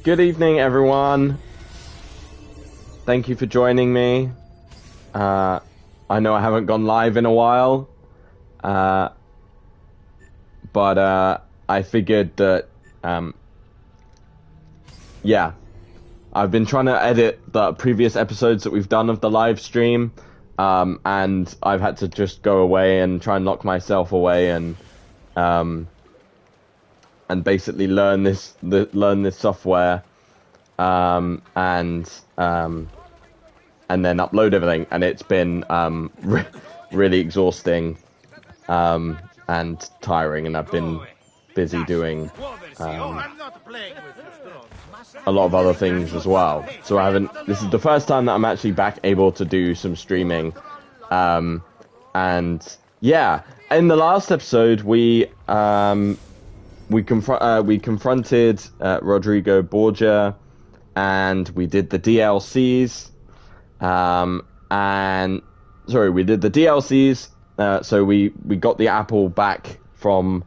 Good evening, everyone. Thank you for joining me. I know I haven't gone live in a while, but I figured that, yeah, I've been trying to edit the previous episodes that we've done of the live stream, and I've had to just go away and try and lock myself away and basically learn this software, and then upload everything, and it's been really exhausting and tiring, and I've been busy doing a lot of other things as well. So I haven't. This is the first time that I'm actually back able to do some streaming, and yeah. In the last episode, we confronted Rodrigo Borgia, and we did the DLCs. We did the DLCs. So we got the apple back from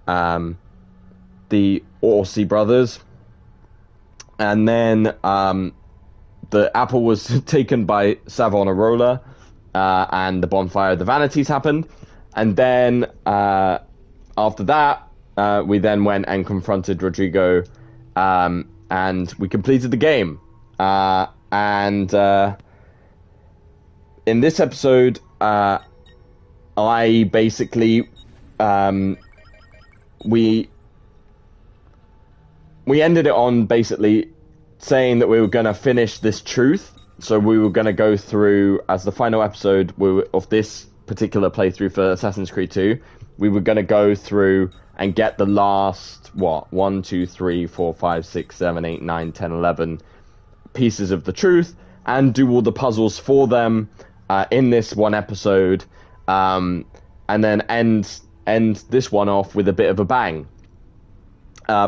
the Orsi brothers, and then the apple was taken by Savonarola, and the bonfire of the vanities happened, and then after that we then went and confronted Rodrigo, and we completed the game, and in this episode, I basically, we ended it on basically saying that we were going to finish this truth. So we were going to go through, as the final episode of this particular playthrough for Assassin's Creed 2, we were going to go through and get the last, 1, 2, 3, 4, 5, 6, 7, 8, 9, 10, 11 pieces of the truth, and do all the puzzles for them in this one episode, and then end this one off with a bit of a bang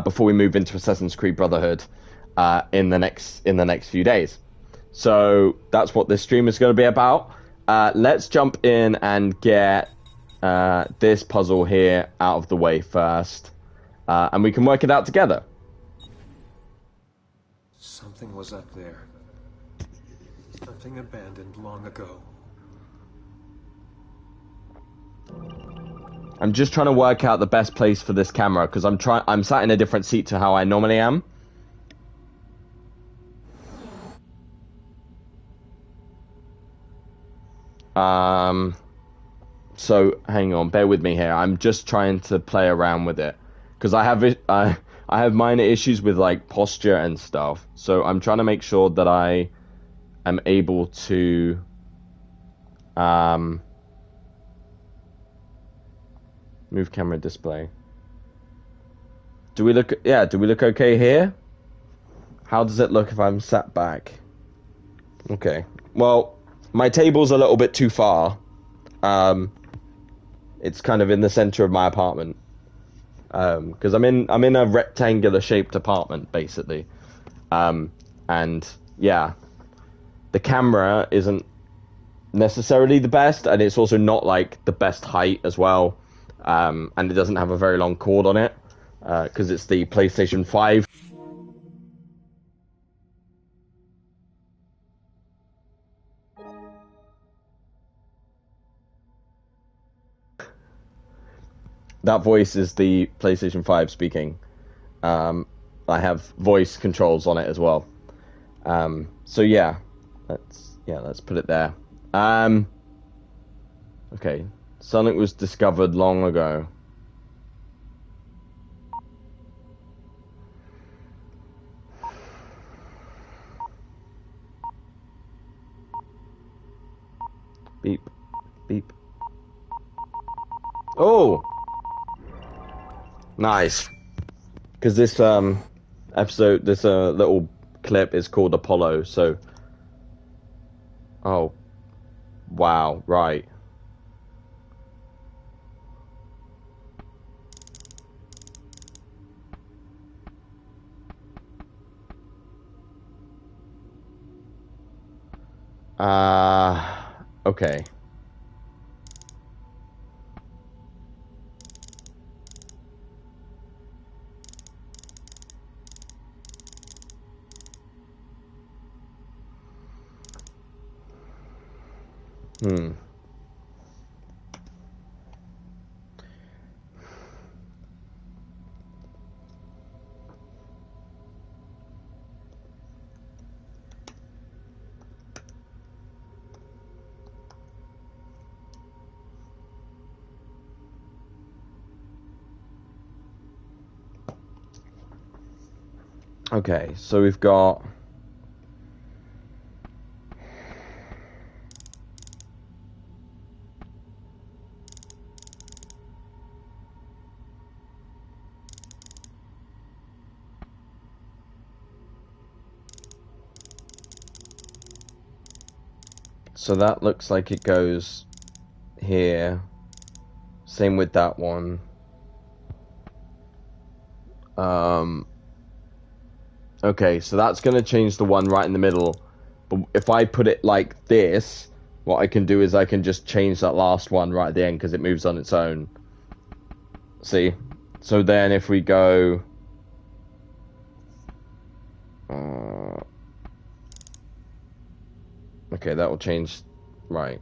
before we move into Assassin's Creed Brotherhood in the next few days. So that's what this stream is going to be about. Let's jump in and get this puzzle here out of the way first, and we can work it out together. Something was up there. Something abandoned long ago. I'm just trying to work out the best place for this camera, because I'm sat in a different seat to how I normally am. So hang on, bear with me here. I'm just trying to play around with it, because I have minor issues with like posture and stuff. So I'm trying to make sure that I am able to move camera display. Do we look okay here? How does it look if I'm sat back? Okay. Well, my table's a little bit too far. It's kind of in the center of my apartment. Because I'm in a rectangular shaped apartment basically. And yeah, the camera isn't necessarily the best, and it's also not like the best height as well. And it doesn't have a very long cord on it, because it's the PlayStation 5. That voice is the PlayStation 5 speaking. I have voice controls on it as well. So yeah, let's put it there. Okay. Something was discovered long ago. Beep. Beep. Oh! Nice. Because this episode, this little clip is called Apollo, so... Oh. Wow, right. Okay. Hmm. Okay, so we've got... So that looks like it goes here. Same with that one. Okay, so that's going to change the one right in the middle. But if I put it like this, what I can do is I can just change that last one right at the end because it moves on its own. See? So then if we go... okay, that will change... Right.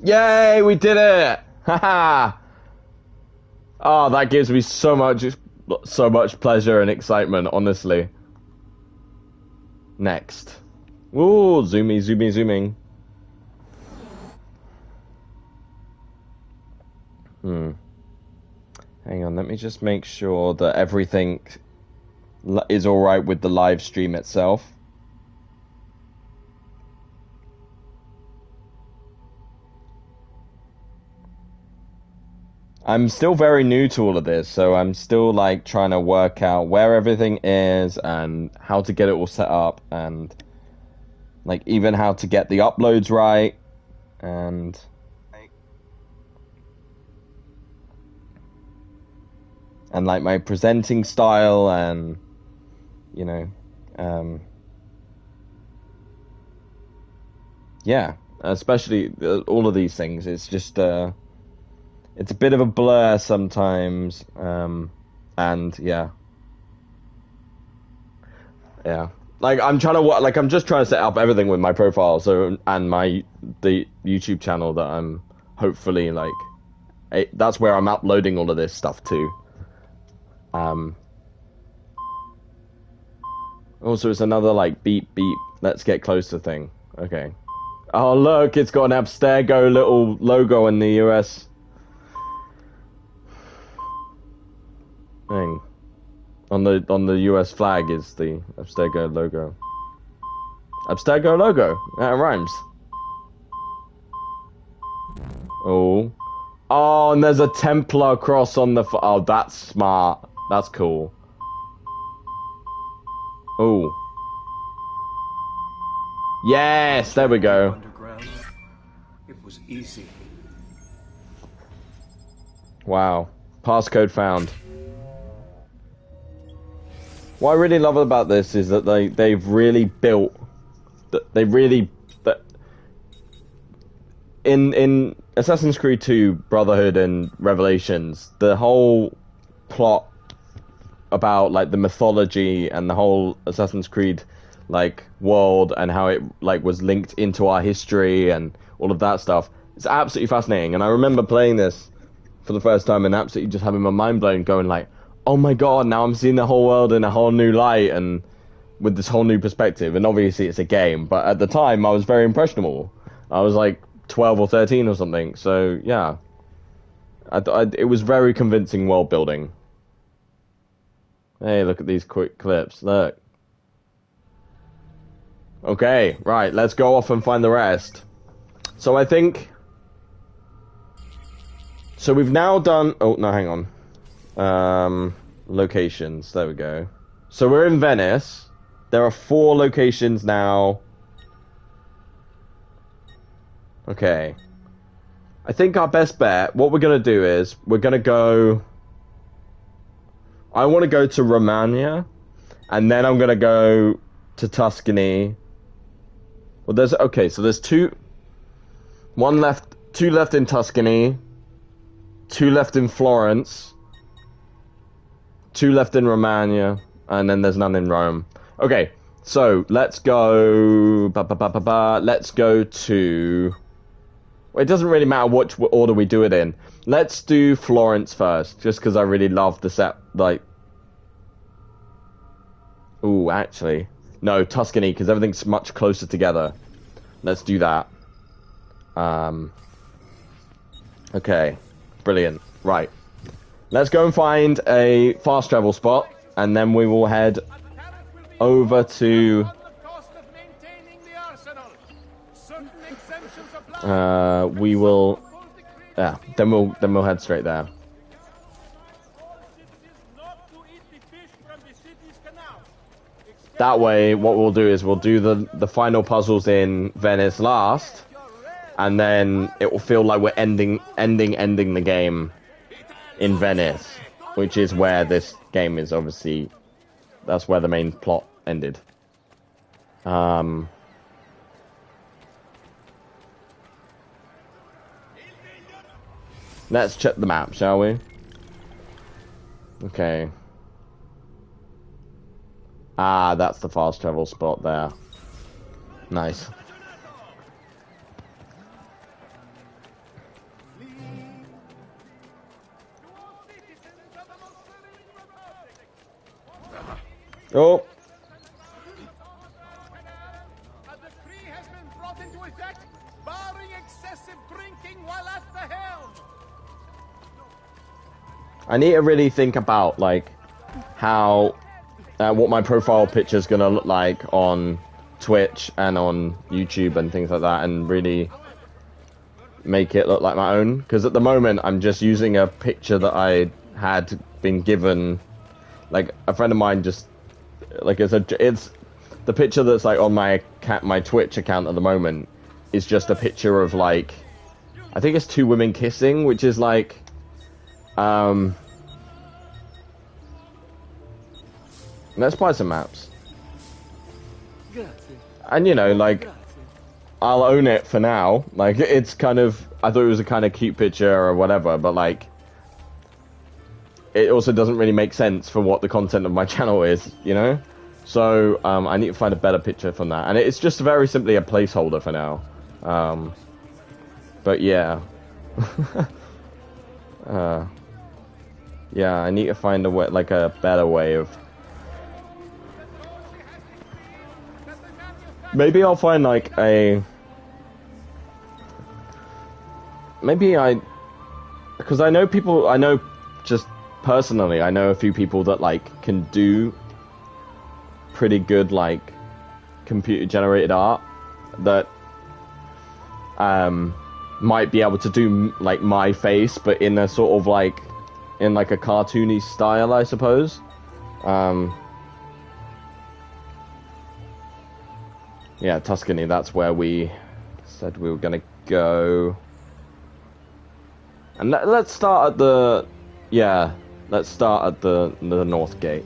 Yay, we did it! Haha! Oh, that gives me so much pleasure and excitement, honestly. Next. Ooh, zooming. Hang on, let me just make sure that everything is alright with the live stream itself. I'm still very new to all of this, so I'm still like trying to work out where everything is and how to get it all set up and like even how to get the uploads right and like my presenting style and you know yeah, especially all of these things. It's just it's a bit of a blur sometimes, and yeah. Like I'm just trying to set up everything with my profile, so and the YouTube channel that I'm hopefully like, that's where I'm uploading all of this stuff to. Also, it's another like beep beep. Let's get closer thing. Okay. Oh look, it's got an Abstergo little logo in the US. Thing. On the US flag is the Abstergo logo. Abstergo logo. That rhymes. Oh. Oh, and there's a Templar cross on the... Oh, that's smart. That's cool. Oh. Yes, there we go. Underground. It was easy. Wow. Passcode found. What I really love about this is that they've really built... In Assassin's Creed 2, Brotherhood and Revelations, the whole plot about like the mythology and the whole Assassin's Creed like world and how it like was linked into our history and all of that stuff, it's absolutely fascinating. And I remember playing this for the first time and absolutely just having my mind blown, going like, oh my god, now I'm seeing the whole world in a whole new light, and with this whole new perspective. And obviously it's a game, but at the time I was very impressionable. I was like 12 or 13 or something. So yeah, it was very convincing world building. Hey, look at these quick clips. Look. Okay, right, let's go off and find the rest. So I think... So we've now done... Oh, no, hang on. Locations, there we go. So we're in Venice. There are 4 locations now. Okay. I think our best bet, what we're going to do is, we're going to go... I want to go to Romagna, and then I'm going to go to Tuscany. Well, there's... Okay, so there's 2 left in Tuscany, 2 left in Florence, 2 left in Romagna, and then there's none in Rome. Okay, so let's go... Let's go to... Well, it doesn't really matter which order we do it in. Let's do Florence first, just because I really love the set, like... Ooh, actually... No, Tuscany, because everything's much closer together. Let's do that. Okay, brilliant. Right. Let's go and find a fast travel spot, and then we will head over to... we will... Yeah, then we'll head straight there. That way, what we'll do is we'll do the final puzzles in Venice last, and then it will feel like we're ending the game in Venice, which is where this game is obviously. That's where the main plot ended. Let's check the map, shall we? Okay. Ah, that's the fast travel spot there. Nice. Oh. A decree has been brought into effect, barring excessive drinking while at the helm. I need to really think about like how what my profile picture is gonna look like on Twitch and on YouTube and things like that, and really make it look like my own. Because at the moment, I'm just using a picture that I had been given. Like a friend of mine just like it's the picture that's like on my Twitch account at the moment is just a picture of like I think it's 2 women kissing, which is like let's buy some maps. And you know, like I'll own it for now. Like it's kind of I thought it was a kind of cute picture or whatever, but like it also doesn't really make sense for what the content of my channel is, you know? So I need to find a better picture from that. And it's just very simply a placeholder for now. But yeah. Yeah, I need to find a way, like a better way of... Maybe I'll find like a... Maybe because I know people, I know just personally, I know a few people that like can do pretty good like computer generated art that might be able to do like my face, but in a sort of like in like a cartoony style, I suppose. Yeah, Tuscany, that's where we said we were gonna go. And let's start at the... Yeah, let's start at the North Gate.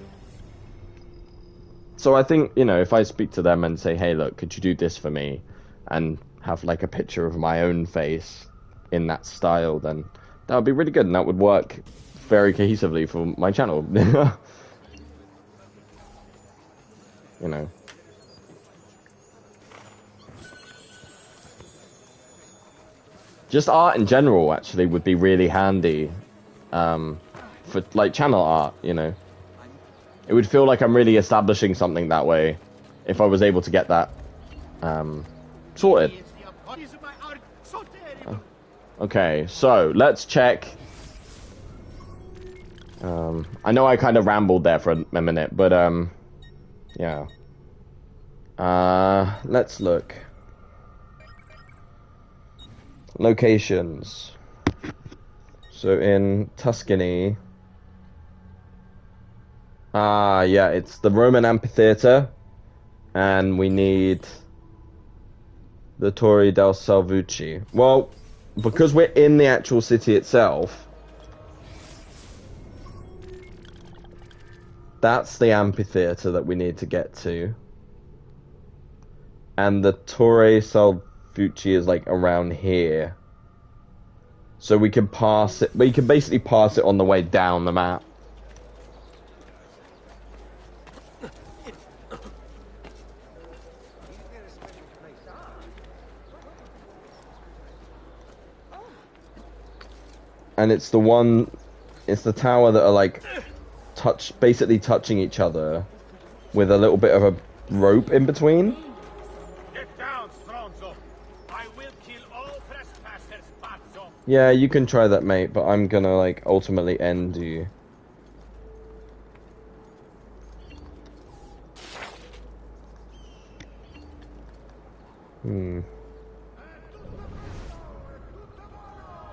So I think, you know, if I speak to them and say, hey, look, could you do this for me? And have, like, a picture of my own face in that style, then that would be really good. And that would work very cohesively for my channel. You know. Just art in general, actually, would be really handy for, like, channel art, you know. It would feel like I'm really establishing something that way, if I was able to get that sorted. Okay, so let's check. I know I kind of rambled there for a minute, but yeah. Let's look. Locations. So in Tuscany. Yeah, it's the Roman Amphitheater, and we need the Torre del Salvucci. Well, because we're in the actual city itself, that's the amphitheater that we need to get to. And the Torre Salvucci is like around here. So we can pass it, we can basically pass it on the way down the map. And it's the one, it's the tower that are like basically touching each other with a little bit of a rope in between. Get down, Stronzo. I will kill all trespassers, Pazzo. Yeah, you can try that, mate, but I'm gonna like ultimately end you.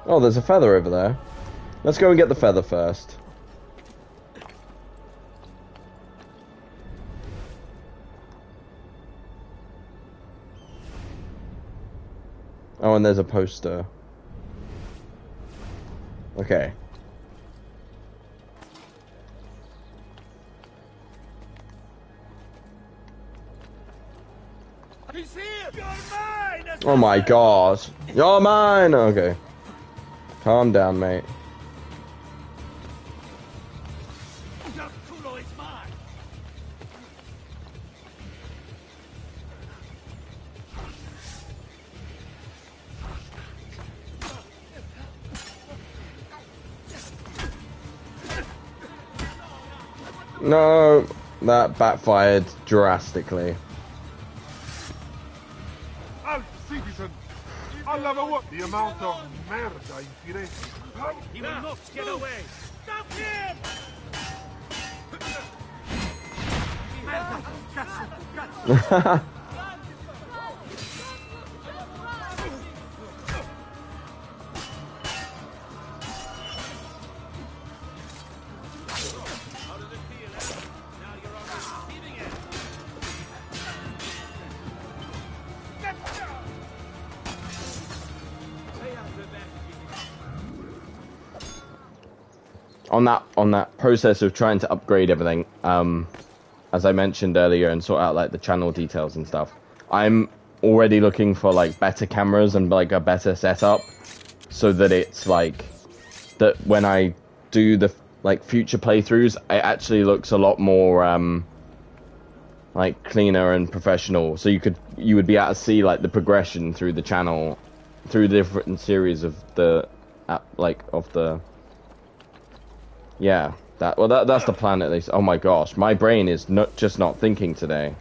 Oh, there's a feather over there. Let's go and get the feather first. Oh, and there's a poster. Okay. He's here! You're mine! Oh my god. You're mine! Okay. Calm down, mate. Your culo is mine! No, that backfired drastically. Al citizen! Alla what the amount of merda in Firenze. He will not get away! Stop him! On that process of trying to upgrade everything, as I mentioned earlier, and sort out like the channel details and stuff, I'm already looking for like better cameras and like a better setup, so that it's like that when I do the like future playthroughs, it actually looks a lot more like cleaner and professional. So you would be able to see like the progression through the channel, through the different series of the yeah, that's the plan at least. Oh my gosh, my brain is just not thinking today.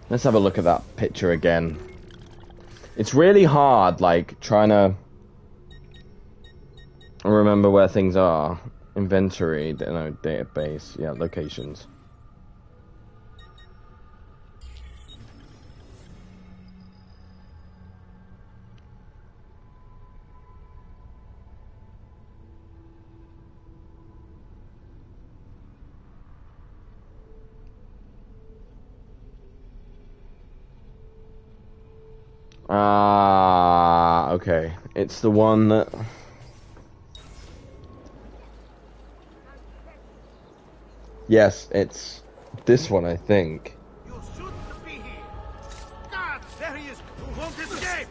Let's have a look at that picture again. It's really hard, like, trying to remember where things are. Inventory, no, database, yeah, locations. Okay. It's the one that... Yes, it's this one, I think. You shouldn't be here! Cazzo! There he is! You won't escape!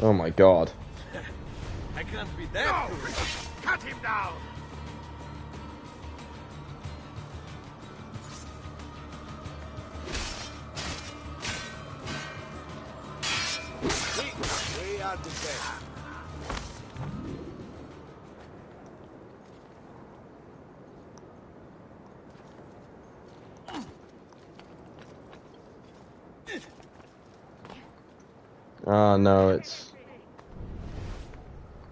Oh my god. I can't be that good. Cut him down! We are the best. Oh no, it's...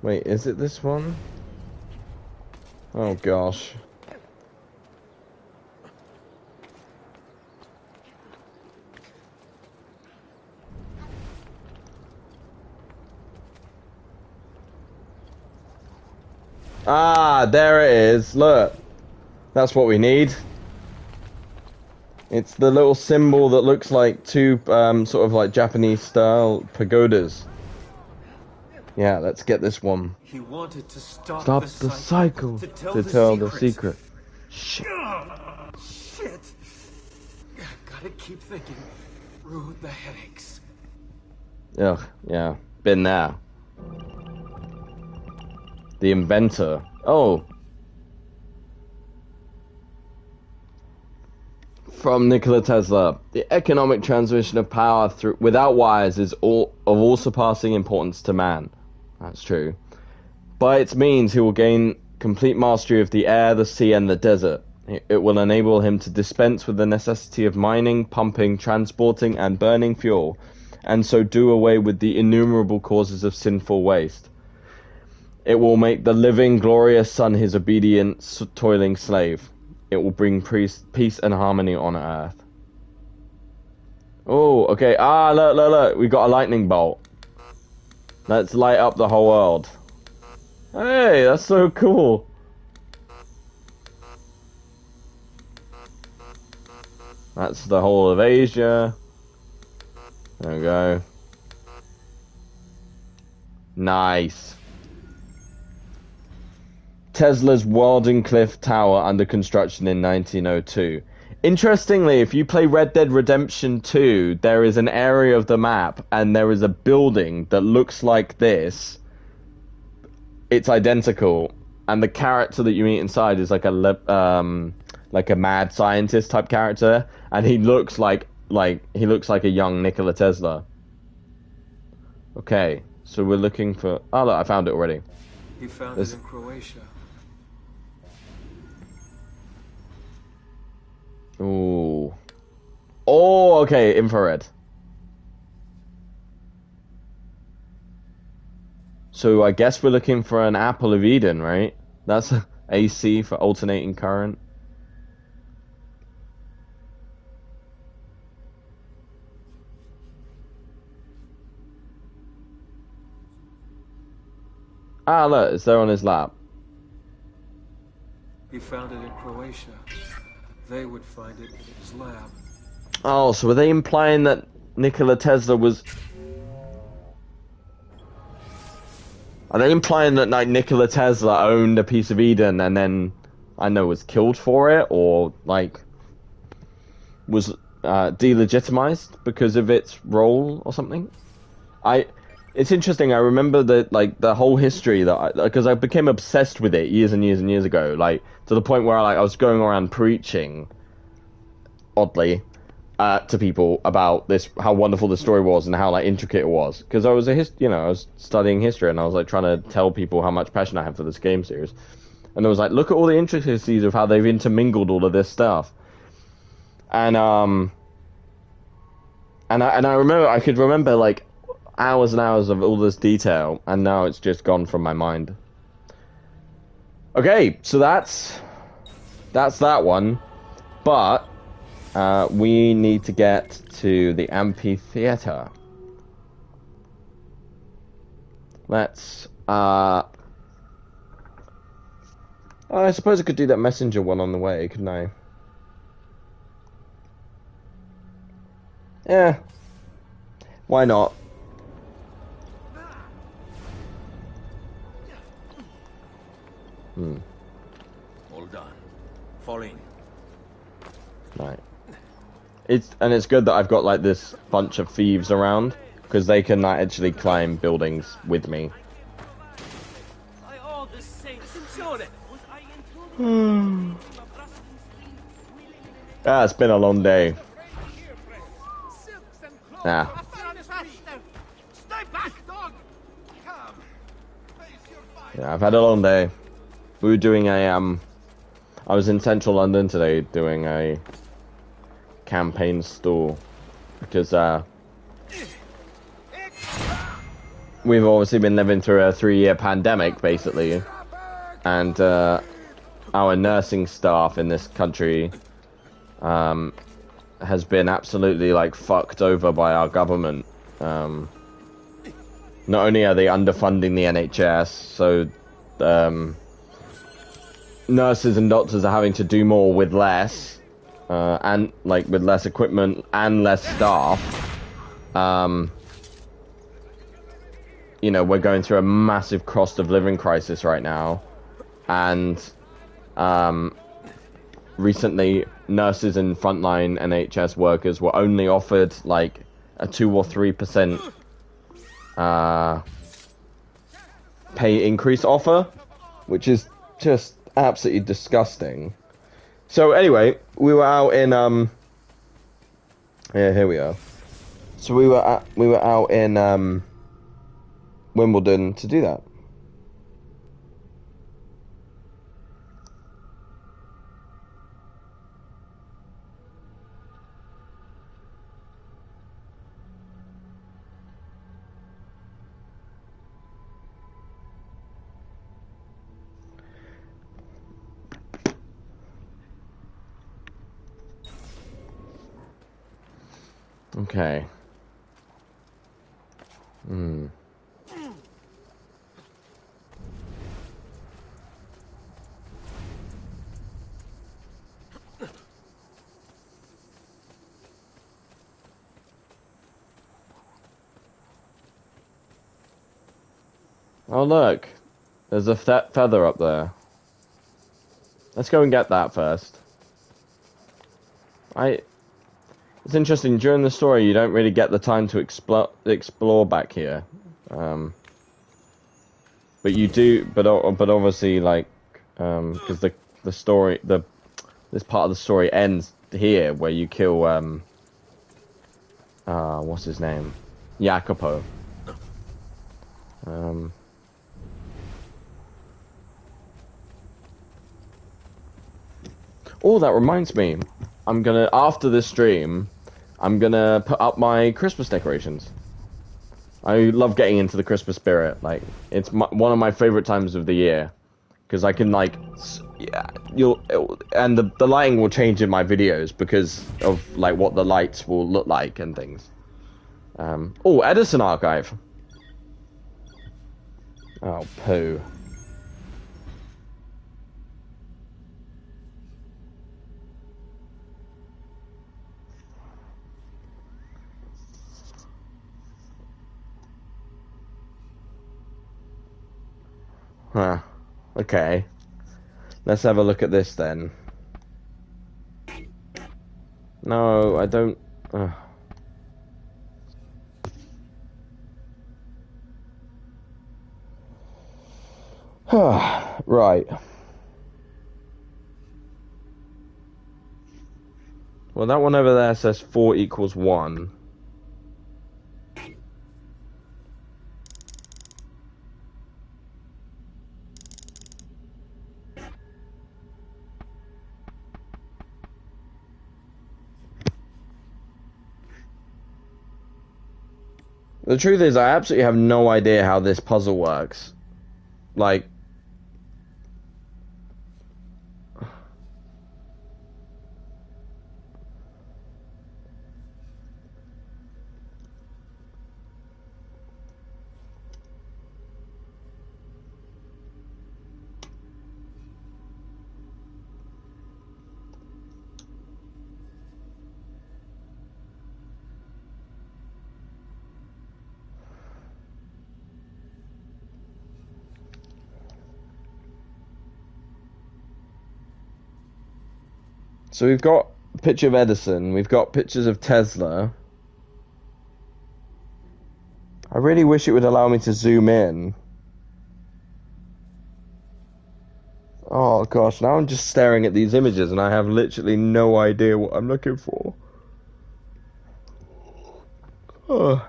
Wait, is it this one? Oh gosh. Ah, there it is. Look. That's what we need. It's the little symbol that looks like two sort of like Japanese style pagodas. Yeah, let's get this one. He wanted to stop the cycle to tell the secret. Shit. Shit. Gotta keep thinking. Ruin the headaches. Ugh, yeah. Been there. The inventor. Oh. From Nikola Tesla. The economic transmission of power through without wires is of all surpassing importance to man. That's true. By its means, he will gain complete mastery of the air, the sea, and the desert. It will enable him to dispense with the necessity of mining, pumping, transporting, and burning fuel, and so do away with the innumerable causes of sinful waste. It will make the living, glorious sun his obedient, toiling slave. It will bring peace and harmony on earth. Oh, okay. Ah, look. We got a lightning bolt. Let's light up the whole world. Hey, that's so cool. That's the whole of Asia. There we go. Nice. Tesla's Wardenclyffe Tower under construction in 1902. Interestingly, if you play Red Dead Redemption 2, there is an area of the map and there is a building that looks like this. It's identical, and the character that you meet inside is like a mad scientist type character, and he looks like a young Nikola Tesla. Okay, so we're looking for. Oh look, I found it already. He found it in Croatia. Ooh. Oh, okay, infrared. So I guess we're looking for an apple of Eden, right? That's AC for alternating current. Ah, look, it's there on his lap. He found it in Croatia. They would find it in his lab. Oh, so were they implying that Nikola Tesla was... Are they implying that like Nikola Tesla owned a piece of Eden and then, I know, was killed for it, or like was delegitimized because of its role or something? It's interesting. I remember that the whole history because I became obsessed with it years and years and years ago, like to the point where I was going around preaching, oddly, to people about this, how wonderful the story was and how like intricate it was. Because I was I was studying history and I was like trying to tell people how much passion I have for this game series, and I was like, look at all the intricacies of how they've intermingled all of this stuff, and I remember I could remember like hours and hours of all this detail, and now it's just gone from my mind. Okay, so that's that one, but we need to get to the amphitheater. Let's I suppose I could do that messenger one on the way, couldn't I? Yeah, why not? All done. Fall in. Right. it's good that I've got like this bunch of thieves around because they can like, actually climb buildings with me. Ah, it's been a long day. Ah. Yeah, I've had a long day. We were doing a I was in central London today doing a campaign stall because we've obviously been living through a 3-year pandemic basically, and our nursing staff in this country has been absolutely like fucked over by our government. Not only are they underfunding the NHS, so nurses and doctors are having to do more with less, and like with less equipment and less staff. You know, we're going through a massive cost of living crisis right now, and recently nurses and frontline NHS workers were only offered like a 2 or 3% pay increase offer, which is just absolutely disgusting. So anyway, we were out in yeah, here we are. So we were out in Wimbledon to do that. Okay. Oh look, there's a feather up there. Let's go and get that first. It's interesting, during the story you don't really get the time to explore back here. But you do, but obviously like, because the story, this part of the story ends here where you kill, what's his name? Jacopo. Oh, that reminds me. After this stream, I'm gonna put up my Christmas decorations. I love getting into the Christmas spirit. Like, it's one of my favorite times of the year. Because I can, like, yeah, and the lighting will change in my videos because of, like, what the lights will look like and things. Oh, Edison Archive. Oh, poo. Huh. Okay. Let's have a look at this then. No, I don't... Right. Well, that one over there says 4 equals 1. The truth is, I absolutely have no idea how this puzzle works. Like... So we've got a picture of Edison. We've got pictures of Tesla. I really wish it would allow me to zoom in. Oh gosh, now I'm just staring at these images and I have literally no idea what I'm looking for. Oh.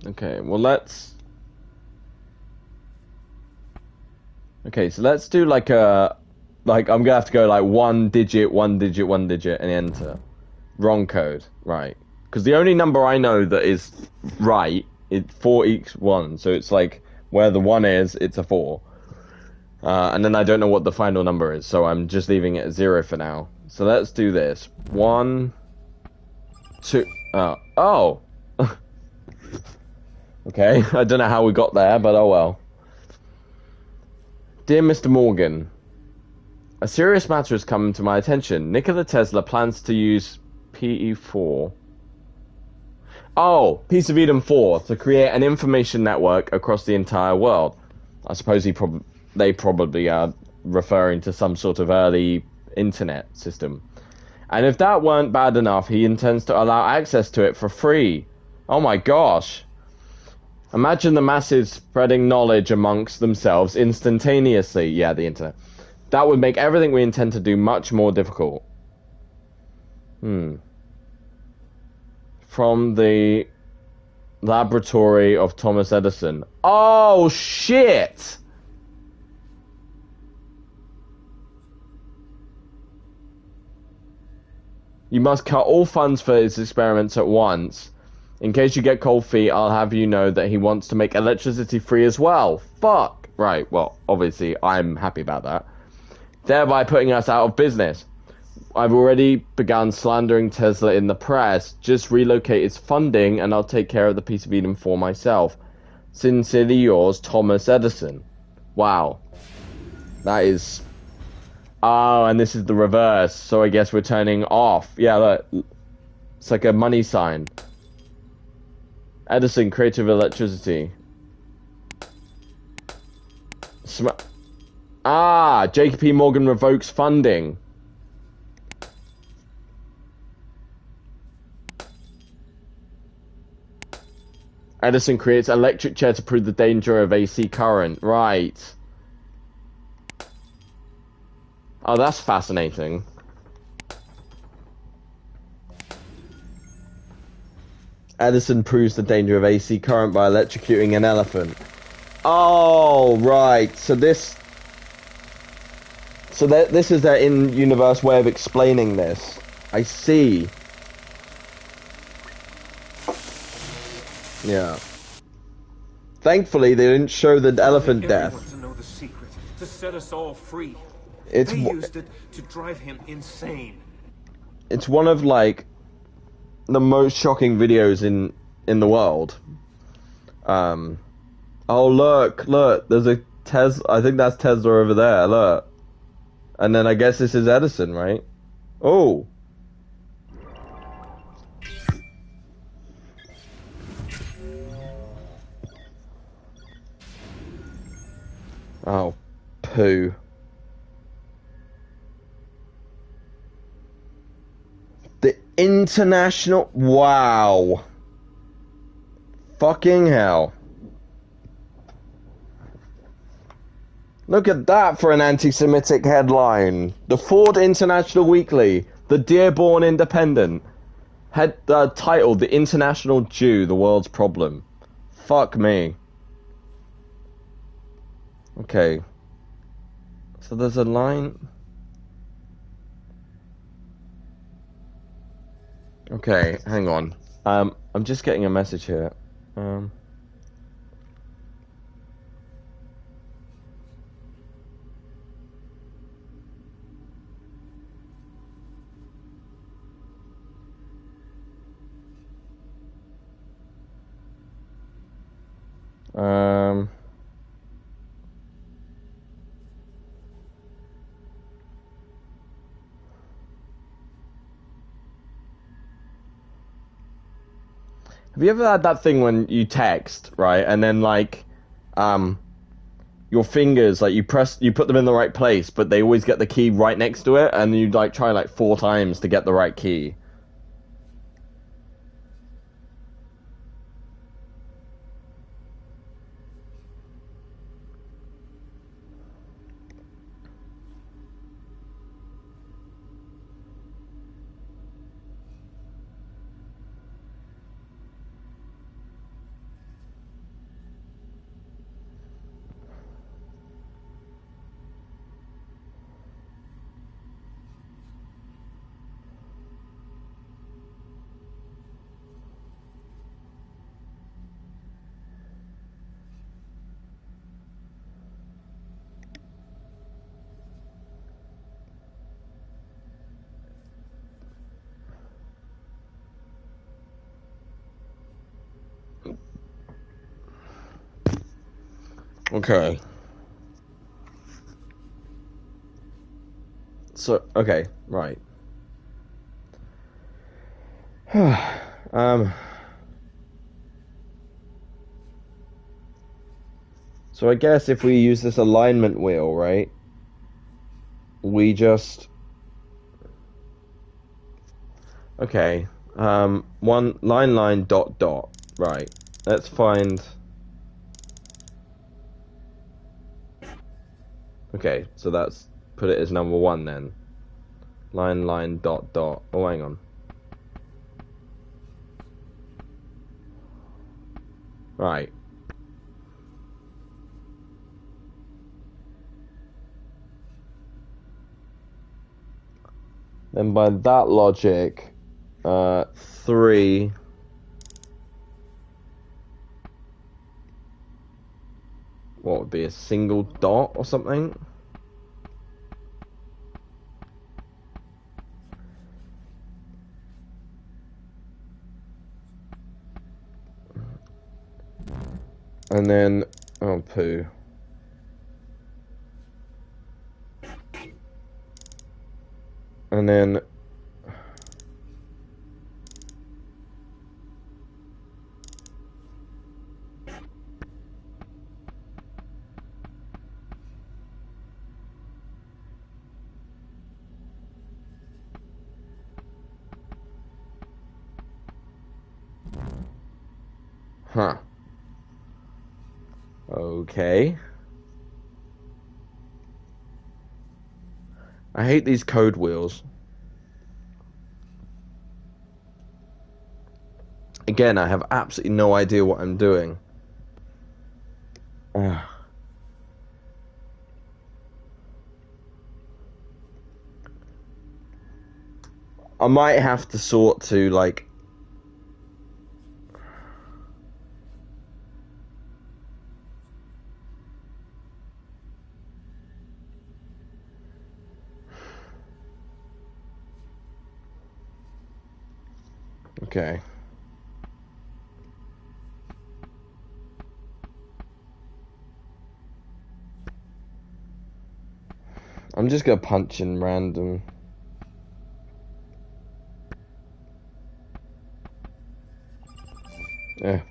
Okay, well so let's do like a, I'm gonna have to go like 1 digit, 1 digit, 1 digit, and enter. Wrong code, right? Because the only number I know that is right is 4 equals 1, so it's like where the 1 is, it's a 4. And then I don't know what the final number is, so I'm just leaving it at 0 for now. So let's do this. 1, 2, oh! Okay, I don't know how we got there, but oh well. Dear Mr. Morgan, a serious matter has come to my attention. Nikola Tesla plans to use PE4. Oh, Piece of Eden 4 to create an information network across the entire world. I suppose they probably are referring to some sort of early internet system. And if that weren't bad enough, he intends to allow access to it for free. Oh my gosh. Imagine the masses spreading knowledge amongst themselves instantaneously. Yeah, the internet. That would make everything we intend to do much more difficult. From the laboratory of Thomas Edison. Oh, shit! You must cut all funds for his experiments at once. In case you get cold feet, I'll have you know that he wants to make electricity free as well. Fuck! Right, well, obviously, I'm happy about that. Thereby putting us out of business. I've already begun slandering Tesla in the press. Just relocate its funding and I'll take care of the Piece of Eden for myself. Sincerely yours, Thomas Edison. Wow. That is... Oh, and this is the reverse, so I guess we're turning off. Yeah, look. It's like a money sign. Edison, creative electricity. JP Morgan revokes funding. Edison creates electric chair to prove the danger of AC current. Right. Oh, that's fascinating. Edison proves the danger of AC current by electrocuting an elephant. Oh, right. So this is their in-universe way of explaining this. I see. Yeah. Thankfully, they didn't show the elephant death. To know the secret, to set us all free. They used it to drive him insane. It's one of like the most shocking videos in the world. Oh look, there's a Tesla. I think that's Tesla over there. Look, and then I guess this is Edison, right? Oh. Oh, poo. The international... Wow. Fucking hell. Look at that for an anti-Semitic headline. The Ford International Weekly. The Dearborn Independent. Titled The International Jew, the World's Problem. Fuck me. Okay. So there's a line. Okay, hang on. I'm just getting a message here. Um, have you ever had that thing when you text, right, and then like, your fingers, like you put them in the right place, but they always get the key right next to it, and you like try like 4 times to get the right key. Okay. So, okay, right. So I guess if we use this alignment wheel, right, we just... Okay, one line dot dot, right. Let's find... Okay, so that's put it as number 1 then. Line dot dot. Oh, hang on. Right. Then by that logic, 3... What would be a single dot or something? And then, oh poo. And then, huh. Okay. I hate these code wheels. Again, I have absolutely no idea what I'm doing. I might have to sort to, like... Okay. I'm just gonna punch in random. Yeah.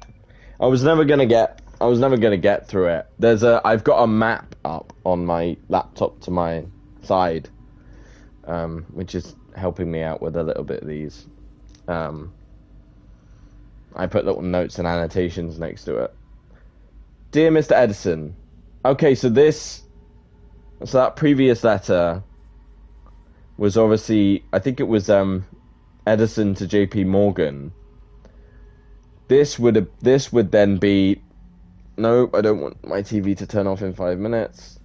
I was never gonna get through it. I've got a map up on my laptop to my side, which is helping me out with a little bit of these. I put little notes and annotations next to it. Dear Mr. Edison, okay, so that previous letter was obviously, I think it was Edison to JP Morgan. This would then be, nope, I don't want my TV to turn off in 5 minutes.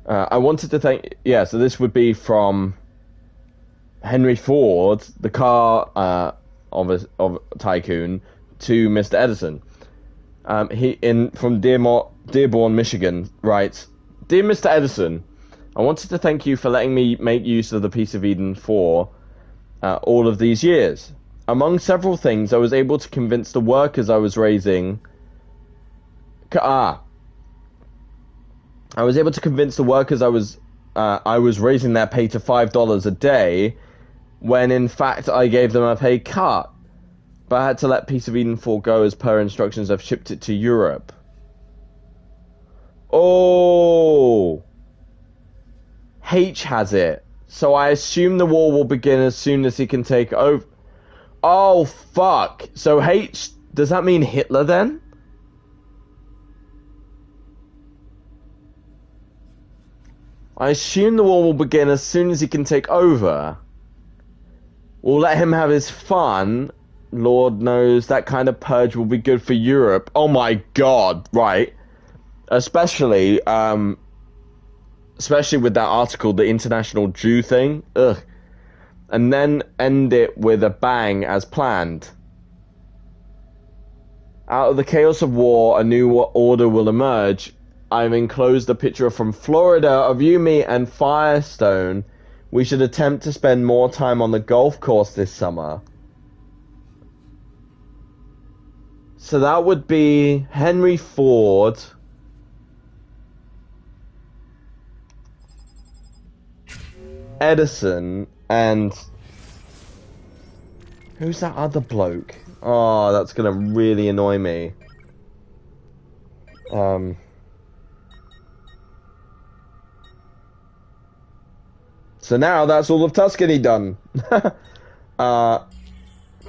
I wanted to thank. Yeah, so this would be from Henry Ford, the car of Tycoon, to Mr. Edison. From Dearborn, Michigan, writes, "Dear Mr. Edison, I wanted to thank you for letting me make use of the Piece of Eden for all of these years. Among several things, I was able to convince the workers I was raising. I was able to convince the workers I was raising their pay to $5 a day, when in fact I gave them a pay cut. But I had to let Piece of Eden 4 go as per instructions. I've shipped it to Europe." Oh! H has it. So I assume the war will begin as soon as he can take over. Oh, fuck. So H, does that mean Hitler then? I assume the war will begin as soon as he can take over. We'll let him have his fun. Lord knows that kind of purge will be good for Europe. Oh my god, right. Especially with that article, the International Jew thing. Ugh. And then end it with a bang as planned. Out of the chaos of war, a new order will emerge. I've enclosed a picture from Florida of Yumi and Firestone. We should attempt to spend more time on the golf course this summer. So that would be Henry Ford, Edison, and who's that other bloke? Oh, that's gonna really annoy me. So now that's all of Tuscany done.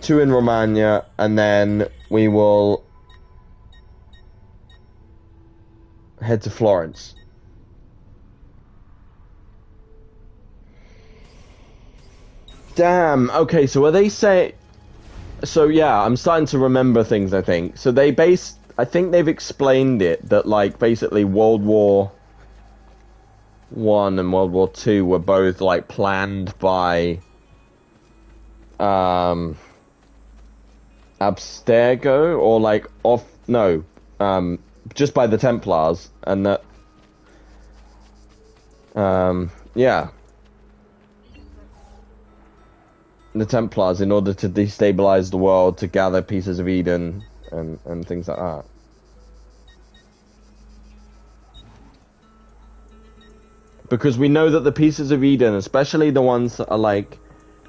2 in Romagna, and then we will head to Florence. Damn. Okay, so are they saying? So yeah, I'm starting to remember things. I think so. I think they've explained it that like basically World War I and World War II were both like planned by Abstergo, or like just by the Templars, and that yeah, the Templars, in order to destabilize the world, to gather pieces of Eden and things like that. Because we know that the pieces of Eden, especially the ones that are like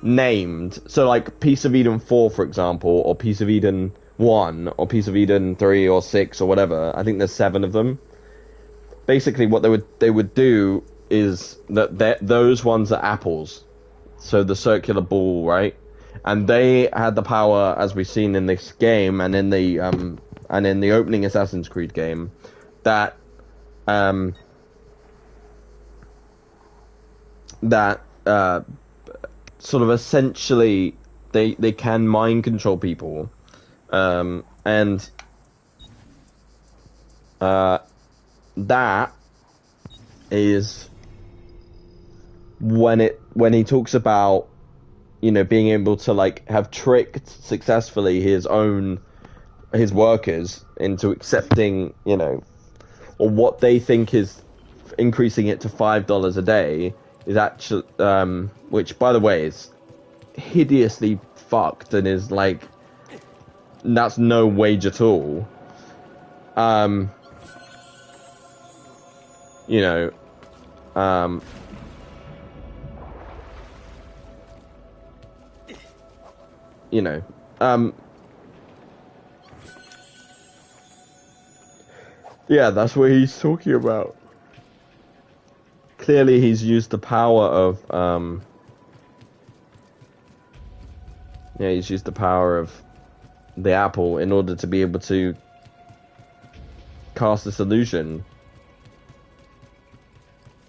named, so like Piece of Eden 4, for example, or Piece of Eden 1, or Piece of Eden 3 or 6 or whatever. I think there's 7 of them. Basically, what they would do is that those ones are apples, so the circular ball, right? And they had the power, as we've seen in this game and in the opening Assassin's Creed game, that sort of essentially they can mind control people, and that is when he talks about, you know, being able to like have tricked successfully his workers into accepting, you know, or what they think is increasing it to $5 a day is actually, which by the way is hideously fucked and is like, that's no wage at all. You know, yeah, that's what he's talking about. Clearly he's used the power of, he's used the power of the apple in order to be able to cast this illusion.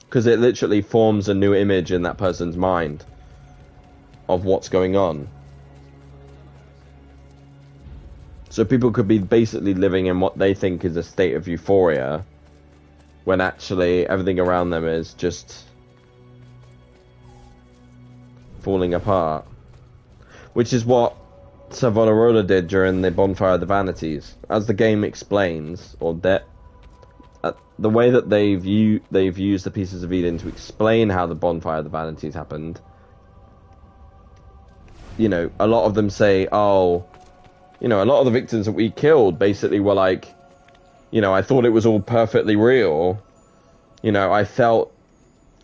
Because it literally forms a new image in that person's mind of what's going on. So people could be basically living in what they think is a state of euphoria, when actually everything around them is just falling apart. Which is what Savonarola did during the Bonfire of the Vanities. As the game explains, or the way that they've used the Pieces of Eden to explain how the Bonfire of the Vanities happened, you know, a lot of them say, oh, you know, a lot of the victims that we killed basically were like, you know, I thought it was all perfectly real. You know, I felt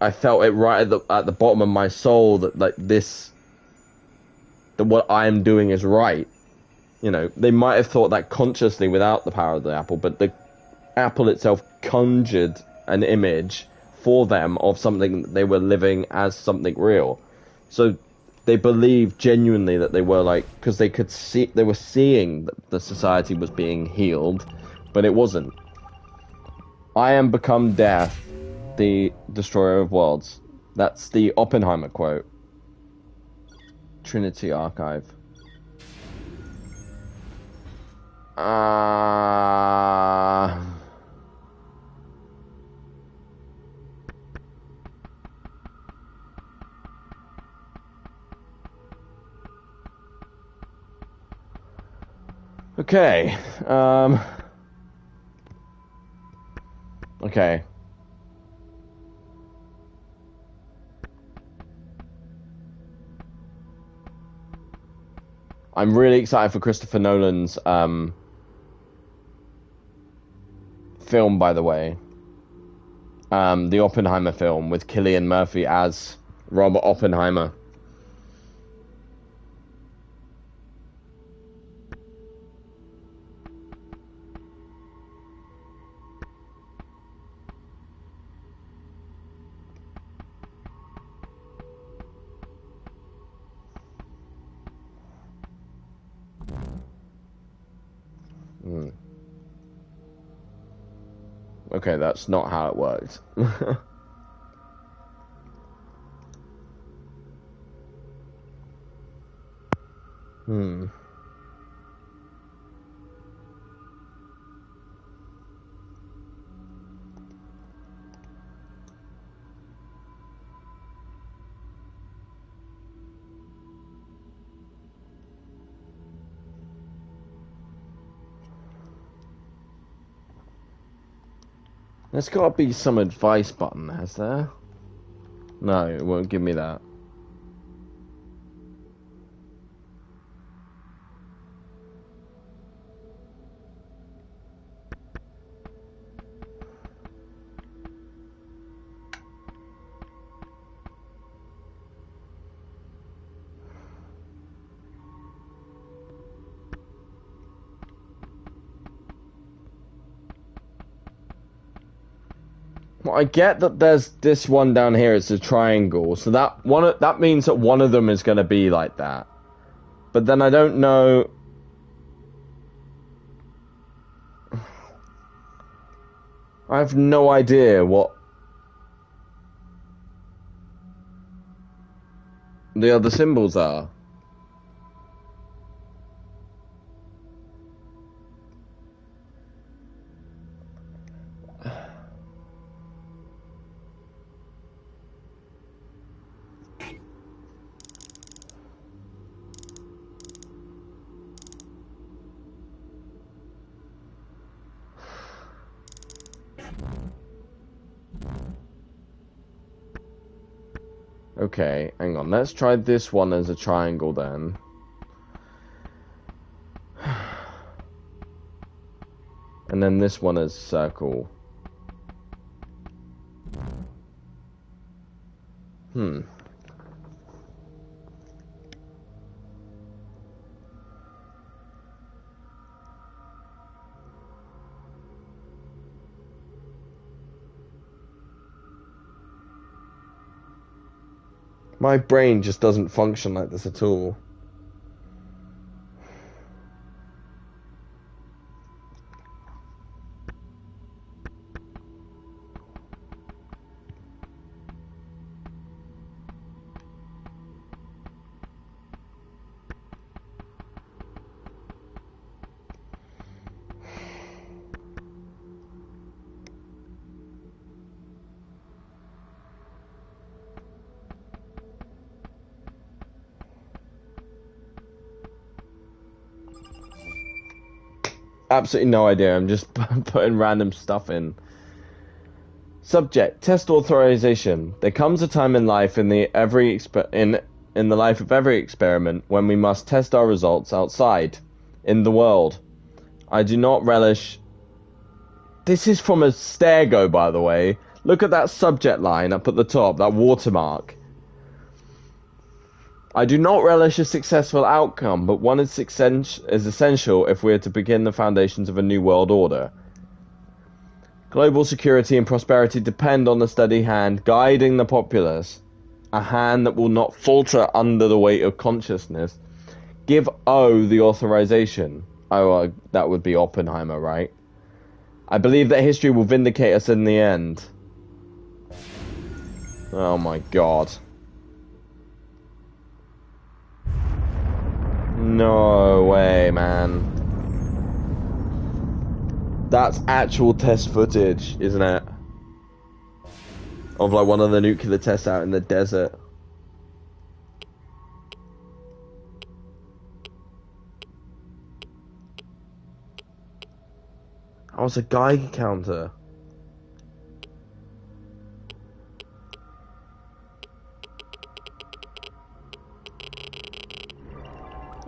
it right at the bottom of my soul that that what I'm doing is right. You know, they might have thought that consciously without the power of the apple, but the apple itself conjured an image for them of something that they were living as something real. So they believed genuinely that they were like, because they were seeing that the society was being healed, but it wasn't. I am become death, the destroyer of worlds. That's the Oppenheimer quote. Trinity Archive. Okay. Okay. I'm really excited for Christopher Nolan's film, by the way. The Oppenheimer film with Cillian Murphy as Robert Oppenheimer. Okay, that's not how it worked. There's got to be some advice button, has there? No, it won't give me that. Well, I get that there's this one down here, it's a triangle, so that means that one of them is going to be like that. But then I don't know. I have no idea what the other symbols are. Okay, hang on. Let's try this one as a triangle then. And then this one as circle. My brain just doesn't function like this at all. absolutely no idea. I'm just putting random stuff in. Subject: test authorization. There comes a time in life in the life of every experiment when we must test our results outside, in the world. I do not relish. This is from a Stego, by the way. Look at that subject line up at the top, that watermark. I do not relish a successful outcome, but one is essential if we are to begin the foundations of a new world order. Global security and prosperity depend on the steady hand guiding the populace, a hand that will not falter under the weight of consciousness. Give O the authorization. Oh, that would be Oppenheimer, right? I believe that history will vindicate us in the end. Oh my god. No way, man. That's actual test footage, isn't it? Of like one of the nuclear tests out in the desert. Oh, it's a Geiger counter.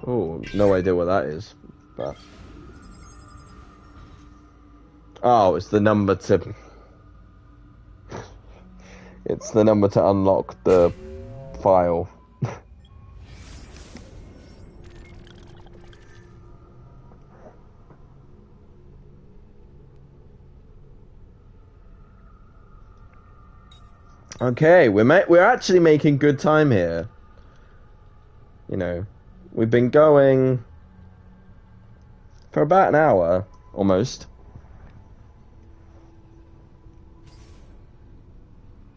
Oh, no idea what that is, but... Oh, it's the number to... It's the number to unlock the file. Okay, we're actually making good time here. You know, we've been going for about an hour, almost.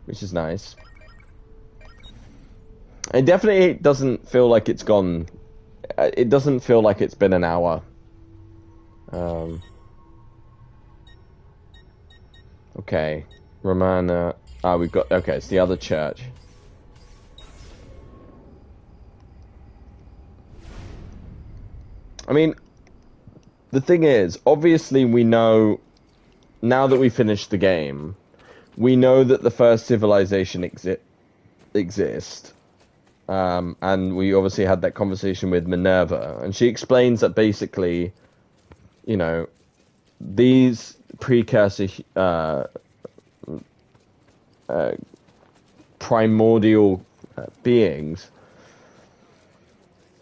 Which is nice. It definitely doesn't feel like it's gone. It doesn't feel like it's been an hour. Okay, Romana. Ah, we've got. Okay, it's the other church. I mean, the thing is, obviously, we know now that we finished the game. We know that the first civilization exists, and we obviously had that conversation with Minerva, and she explains that basically, you know, these precursor, primordial beings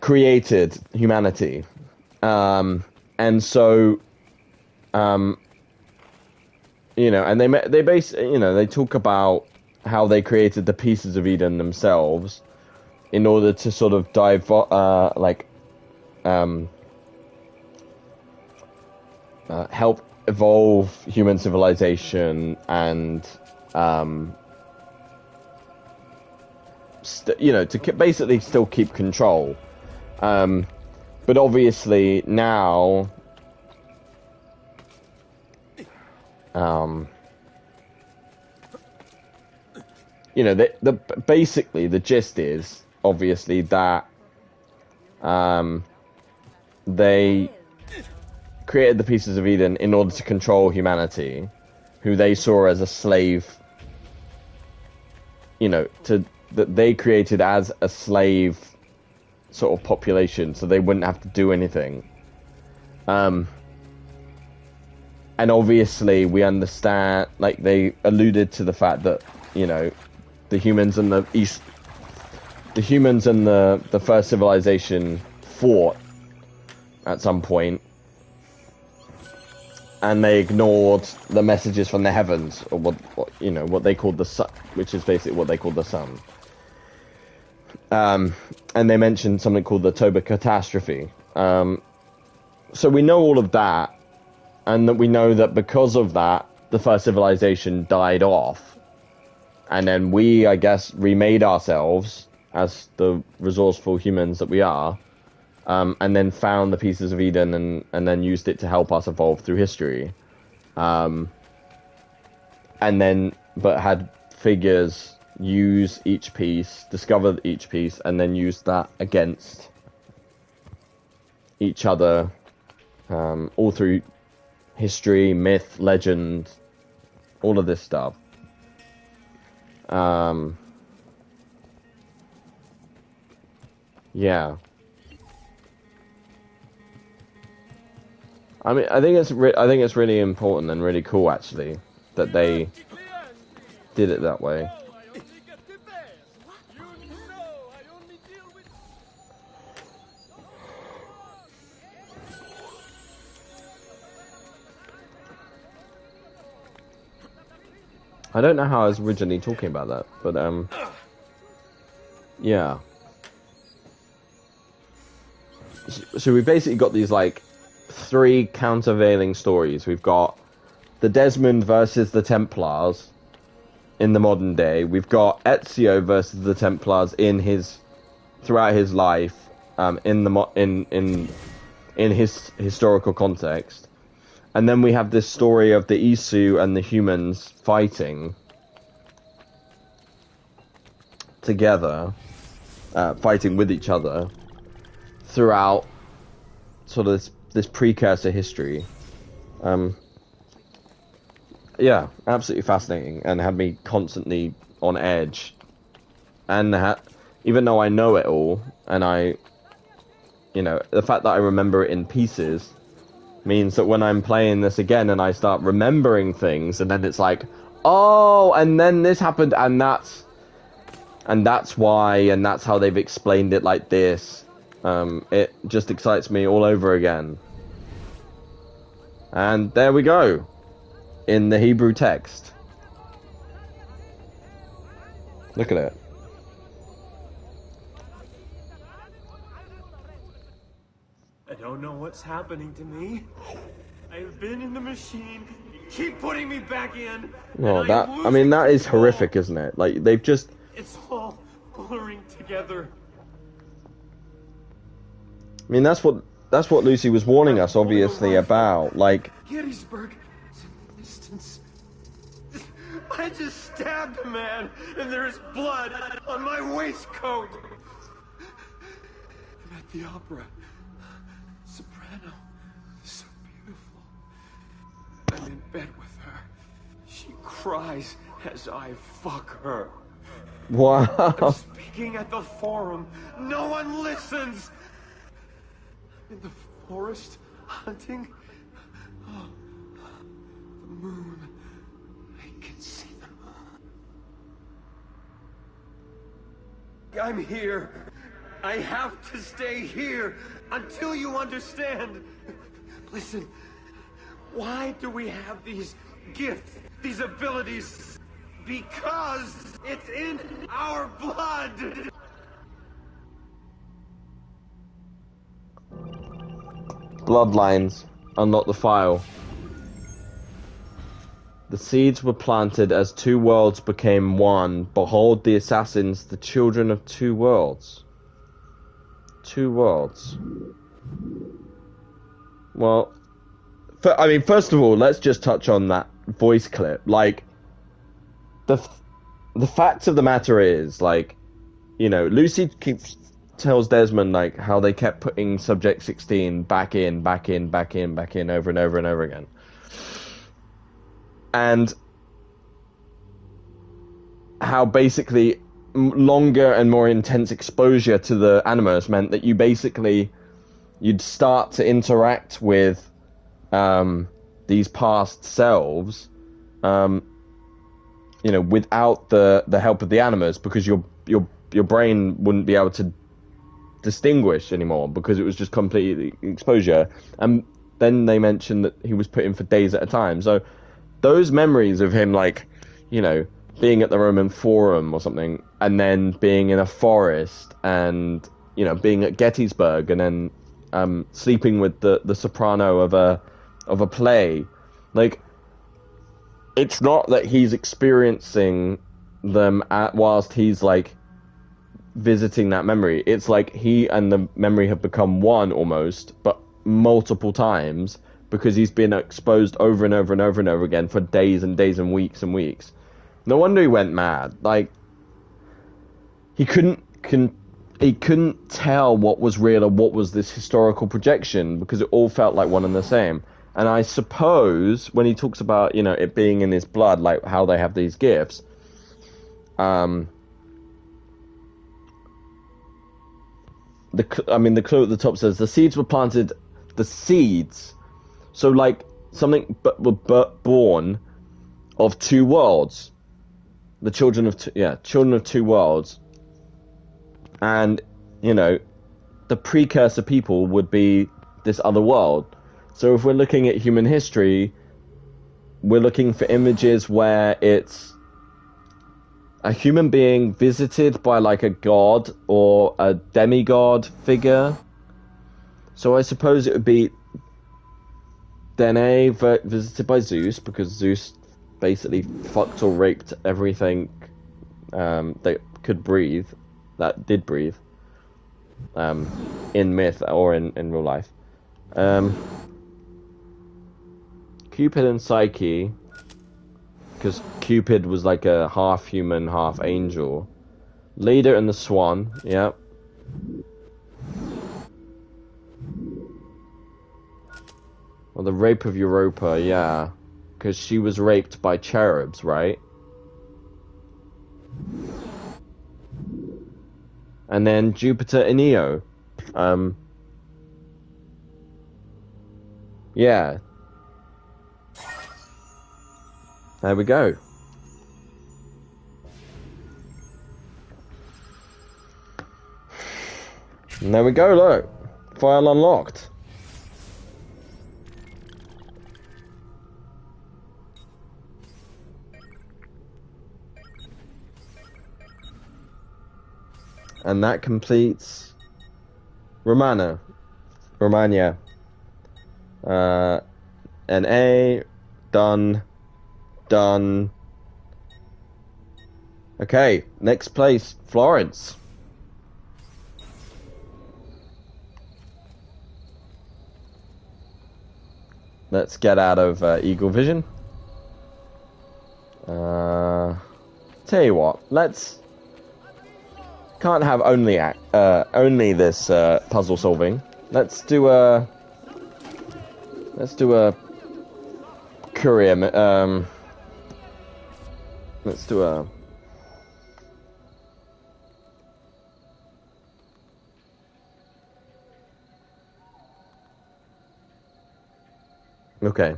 created humanity, and so, you know, and they talk about how they created the pieces of Eden themselves in order to sort of help evolve human civilization and to basically still keep control. But obviously now, you know, basically the gist is obviously that they created the pieces of Eden in order to control humanity, who they saw as a slave, you know, that they created as a slave sort of population, so they wouldn't have to do anything. And obviously we understand, like, they alluded to the fact that, you know, the humans and the first civilization fought at some point, and they ignored the messages from the heavens, or what they called the sun, which is basically what they called the sun. And they mentioned something called the Toba catastrophe. So we know all of that, and that we know that because of that, the first civilization died off, and then we, I guess, remade ourselves as the resourceful humans that we are, and then found the pieces of Eden and then used it to help us evolve through history. And then, but had figures use each piece, discover each piece, and then use that against each other, all through history, myth, legend, all of this stuff. Yeah. I mean, I think it's really important and really cool, actually, that they did it that way. I don't know how I was originally talking about that, but yeah. So we basically got these like 3 countervailing stories. We've got the Desmond versus the Templars in the modern day. We've got Ezio versus the Templars throughout his life, in his historical context. And then we have this story of the Isu and the humans fighting together, fighting with each other throughout sort of this precursor history. Yeah, absolutely fascinating, and had me constantly on edge. And even though I know it all, and the fact that I remember it in pieces means that when I'm playing this again and I start remembering things, and then it's like, oh, and then this happened, and that's why, and that's how they've explained it like this. It just excites me all over again. And there we go, in the Hebrew text. Look at it. I don't know what's happening to me. I've been in the machine. You keep putting me back in. Well, that is horrific, isn't it? Like, they've just... It's all blurring together. I mean, that's what Lucy was warning us, obviously, about. Like, Gettysburg, it's in the distance. I just stabbed a man, and there's blood on my waistcoat. I'm at the opera. Soprano, so beautiful. I'm in bed with her. She cries as I fuck her. wow. I'm speaking at the forum. No one listens. I'm in the forest, hunting. Oh, the moon. I can see the moon. I'm here. I have to stay here until you understand. Listen, why do we have these gifts, these abilities? Because it's in our blood. Bloodlines. Unlock the file. The seeds were planted as 2 worlds became one. Behold the assassins, the children of 2 worlds. 2 worlds. Well, first of all, let's just touch on that voice clip. Like, the fact of the matter is, like, Lucy tells Desmond, like, how they kept putting Subject 16 back in, over and over and over again. And how basically longer and more intense exposure to the Animus meant that you'd start to interact with these past selves, without the help of the Animus, because your brain wouldn't be able to distinguish anymore, because it was just completely exposure. And then they mentioned that he was put in for days at a time. So those memories of him, like, being at the Roman Forum or something, and then being in a forest, and being at Gettysburg, and then sleeping with the soprano of a play, like, it's not that he's experiencing them whilst he's, like, visiting that memory. It's like he and the memory have become one almost, but multiple times, because he's been exposed over and over and over and over again for days and days and weeks and weeks. No wonder he went mad. Like, he couldn't he couldn't tell what was real and what was this historical projection because it all felt like one and the same. And I suppose when he talks about, you know, it being in his blood, like how they have these gifts, the clue at the top says the seeds were planted. The seeds, so like something were born of two worlds. The children of two worlds, and you know, the precursor people would be this other world. So if we're looking at human history, we're looking for images where it's a human being visited by like a god or a demigod figure. So I suppose it would be Danae visited by Zeus, because Zeus basically fucked or raped everything that could breathe, that did breathe, in myth or in real life. Cupid and Psyche, because Cupid was like a half human, half angel. Leda and the Swan, yeah. Well, the rape of Europa, yeah. Because she was raped by cherubs, right? And then Jupiter and Io. Yeah. There we go. And there we go, look. File unlocked. And that completes Romania. NA, done. Okay, next place, Florence. Let's get out of Eagle Vision. Tell you what, can't have only this puzzle solving. Let's do a courier. Let's do a. Okay,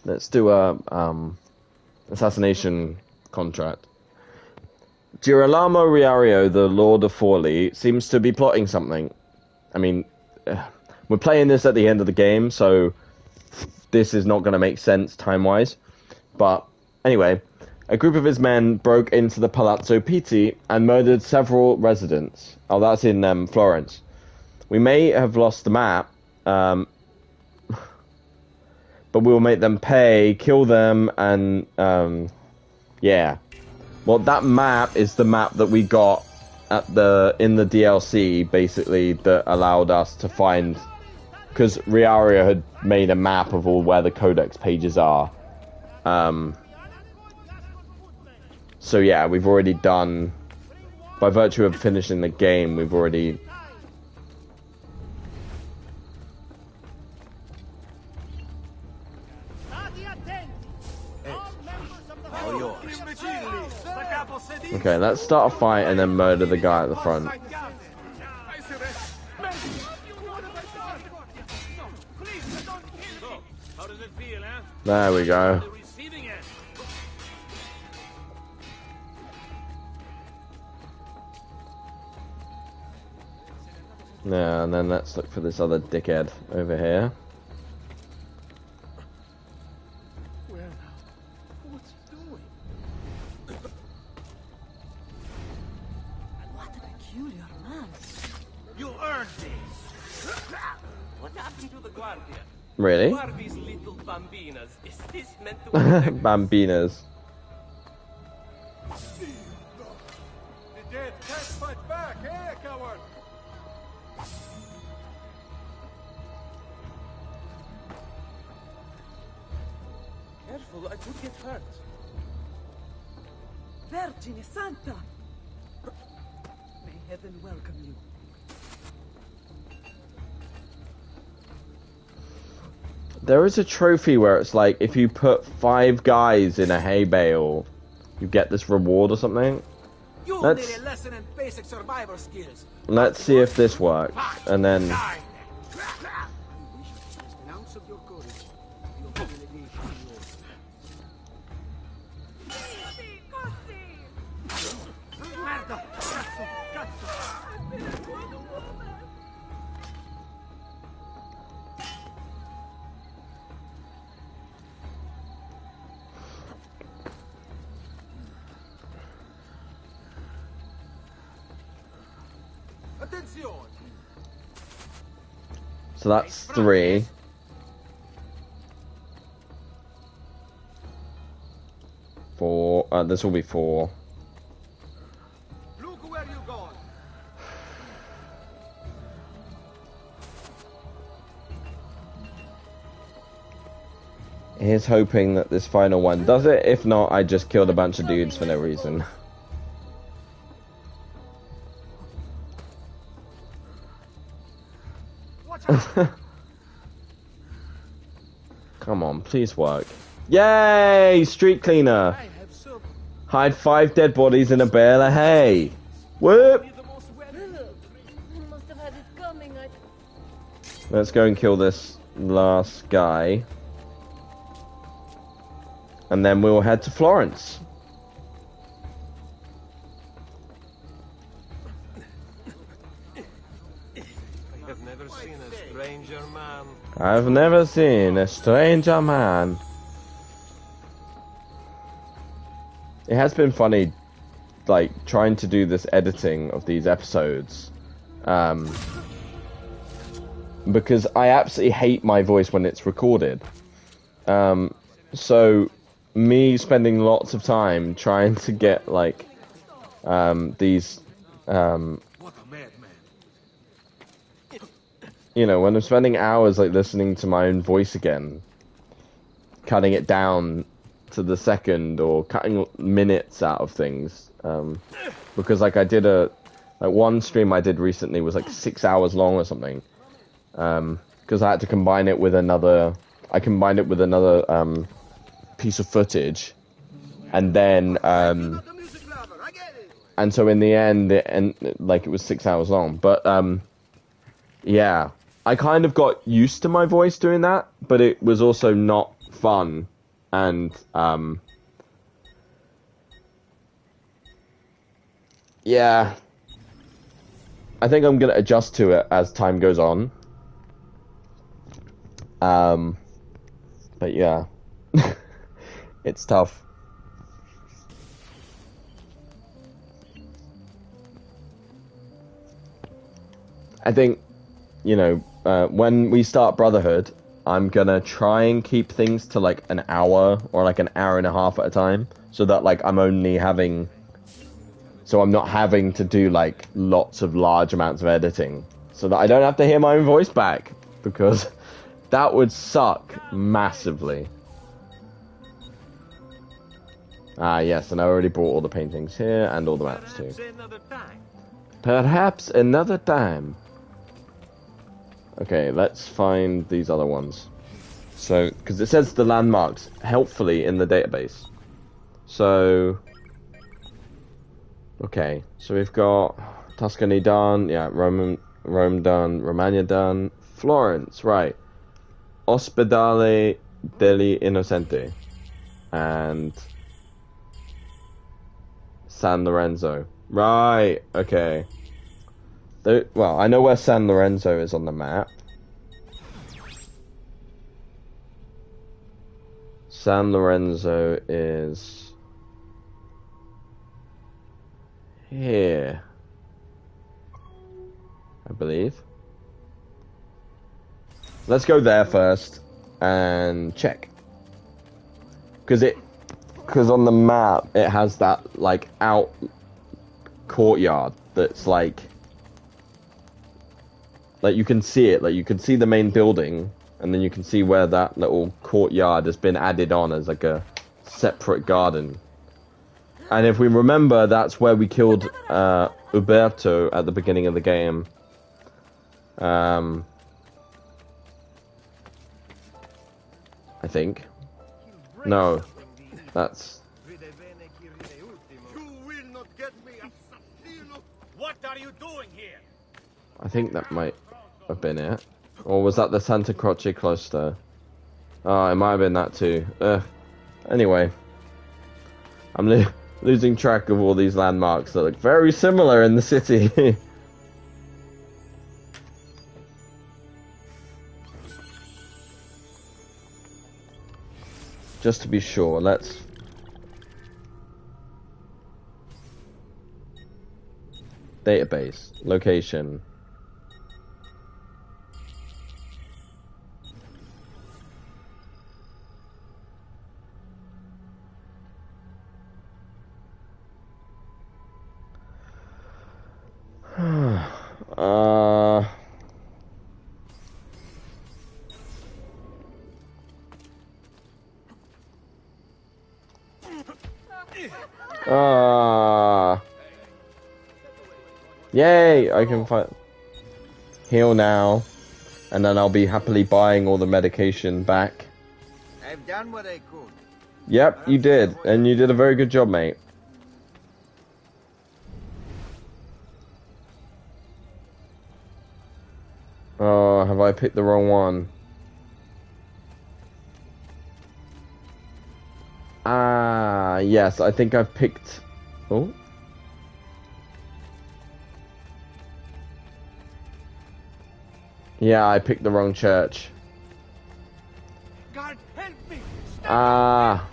let's do a assassination contract. Girolamo Riario, the Lord of Forli, seems to be plotting something. I mean, we're playing this at the end of the game, so this is not going to make sense time-wise. But anyway, a group of his men broke into the Palazzo Pitti and murdered several residents. Oh, that's in Florence. We may have lost the map, but we will make them pay, kill them, and yeah. Well, that map is the map that we got in the DLC, basically, that allowed us to find, because Riario had made a map of all where the Codex pages are. So yeah, we've already done, by virtue of finishing the game, we've already. Okay, let's start a fight and then murder the guy at the front. There we go. Yeah, and then let's look for this other dickhead over here. Really? Little bambinas. Is this meant to Bambinas. The dead can't fight back, eh, coward? Careful, I could get hurt. Vergine Santa! May heaven welcome you. There is a trophy where it's like if you put 5 guys in a hay bale, you get this reward or something. You Let's- need a lesson in basic survival skills. Let's see if this works, and then I wish I possessed an ounce of your courage. Your delegation yours. Merda! Cazzo! Cazzo! Attenzione! so that's 3. Four. This will be 4. Look where you gone. Here's hoping that this final one does it. If not, I just killed a bunch of dudes for no reason. Watch out! Come on, please work. Yay! Street cleaner. I have so Hide 5 dead bodies in a bale of hay. Whoop! the most well. You must have had it coming. Let's go and kill this last guy. And then we'll head to Florence. I have never seen a stranger man. I've never seen a stranger man. It has been funny, like, trying to do this editing of these episodes. Because I absolutely hate my voice when it's recorded. So, me spending lots of time trying to get, like, these, What a madman. you know, when I'm spending hours, like, listening to my own voice again, cutting it down to the second or cutting minutes out of things, because, like, I did one stream I did recently was, like, 6 hours long or something, because I had to combine it with another, piece of footage, and then, Not the music lover, I get it. and so in the end, it was 6 hours long. But yeah, I kind of got used to my voice doing that, but it was also not fun. And yeah, I think I'm gonna adjust to it as time goes on. But yeah, it's tough. I think, you know, when we start Brotherhood, I'm gonna try and keep things to like an hour or like an hour and a half at a time, so that like I'm not having to do like lots of large amounts of editing, so that I don't have to hear my own voice back, because that would suck massively. Ah, yes, and I already brought all the paintings here and all the maps too. Perhaps another time. Perhaps another time. Okay, let's find these other ones. So, because it says the landmarks helpfully in the database. So, okay, so we've got Tuscany done, yeah, Rome done, Romagna done, Florence, right. Ospedale degli Innocenti and San Lorenzo. Right, okay. Well, I know where San Lorenzo is on the map. San Lorenzo is here, I believe. Let's go there first and check. Because on the map it has that like out courtyard that's like you can see it, like you can see the main building, and then you can see where that little courtyard has been added on as like a separate garden. And if we remember, that's where we killed Uberto at the beginning of the game. I think. No, that's. You will not get me, assassino! What are you doing here? I think that might have been it. Or was that the Santa Croce Cloister? Oh, it might have been that too. Anyway. I'm losing track of all these landmarks that look very similar in the city. Just to be sure, let's... Database. Location. Yay! I can heal now, and then I'll be happily buying all the medication back. I've done what I could. Yep, you did, and you did a very good job, mate. Oh, have I picked the wrong one? Ah, yes, I think I've picked... Oh? Yeah, I picked the wrong church. God, help me! Ah.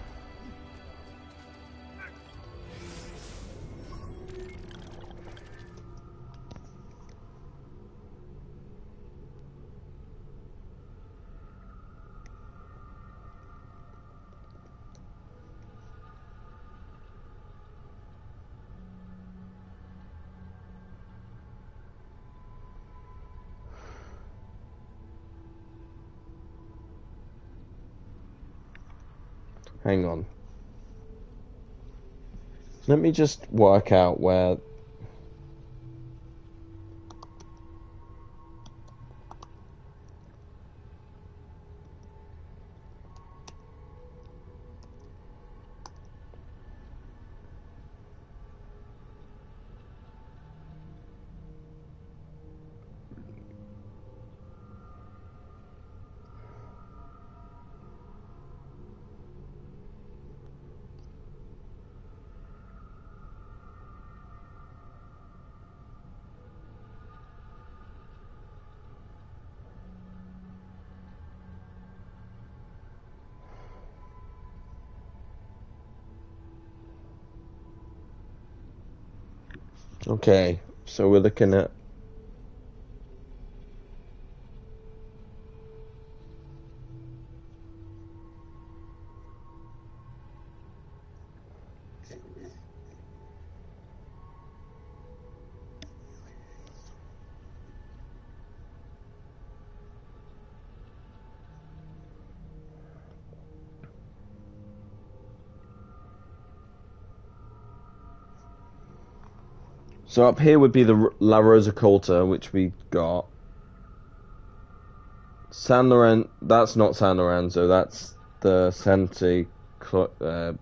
Hang on. Let me just work out where... Okay, so we're looking at... So up here would be the La Rosa Colta, which we got. San Lorenzo, that's not San Lorenzo, that's the Santi Cloister.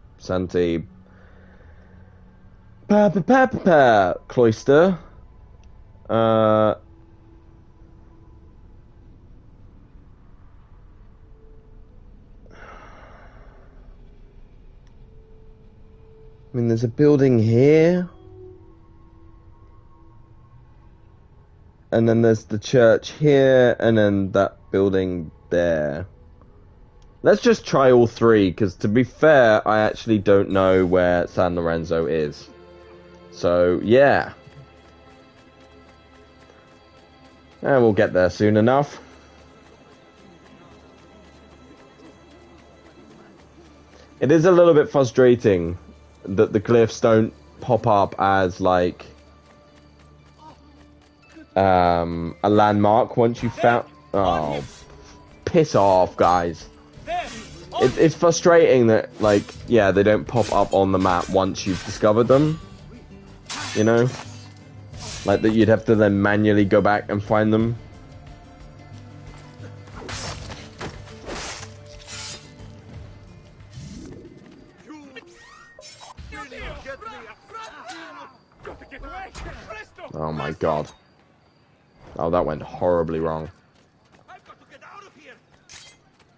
I mean, there's a building here. And then there's the church here, and then that building there. Let's just try all three, because to be fair, I actually don't know where San Lorenzo is. So, yeah. And we'll get there soon enough. It is a little bit frustrating that the glyphs don't pop up as, like... a landmark once you found... Oh, piss off, guys. It's frustrating that, like, yeah, they don't pop up on the map once you've discovered them. You know? Like that you'd have to then manually go back and find them. Oh my god. Oh, that went horribly wrong.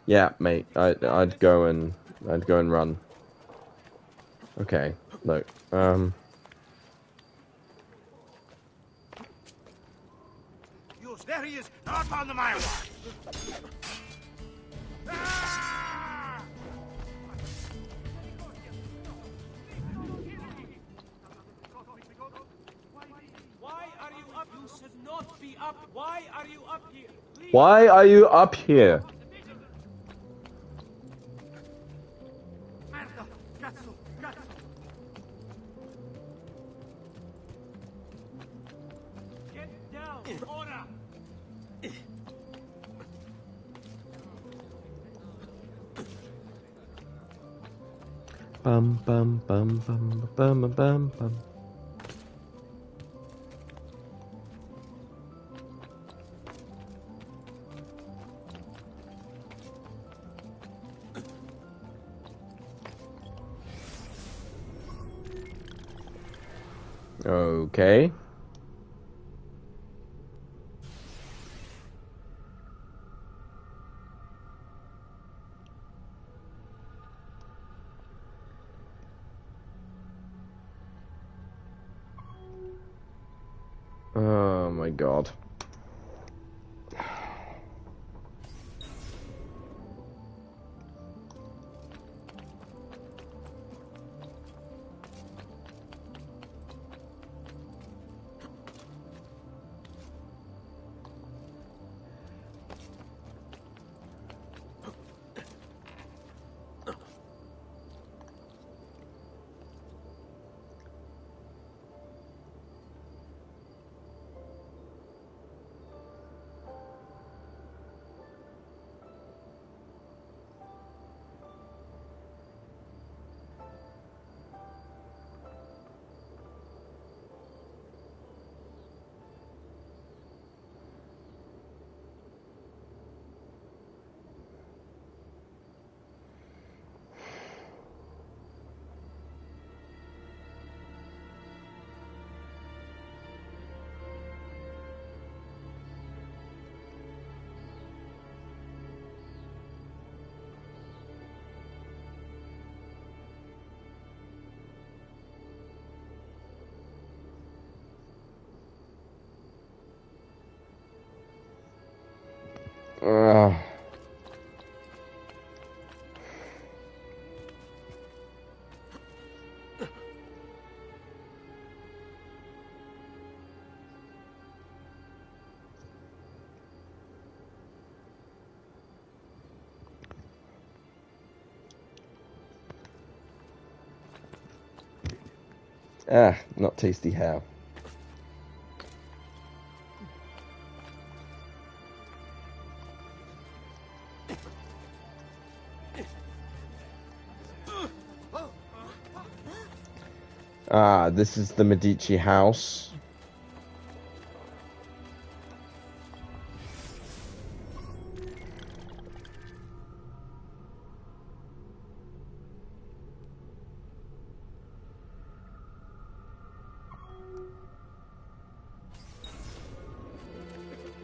Yeah, mate, I'd go and run. Okay, look, There he is! Not on the mile! Why are you up? You should not be up. Why are you up here? Please. why are you up here? Merda! Cazzo! Cazzo! Get down! Ora! Bum bum bum bum bum bum bum bum. Okay. Oh my god. Not tasty how. This is the Medici house.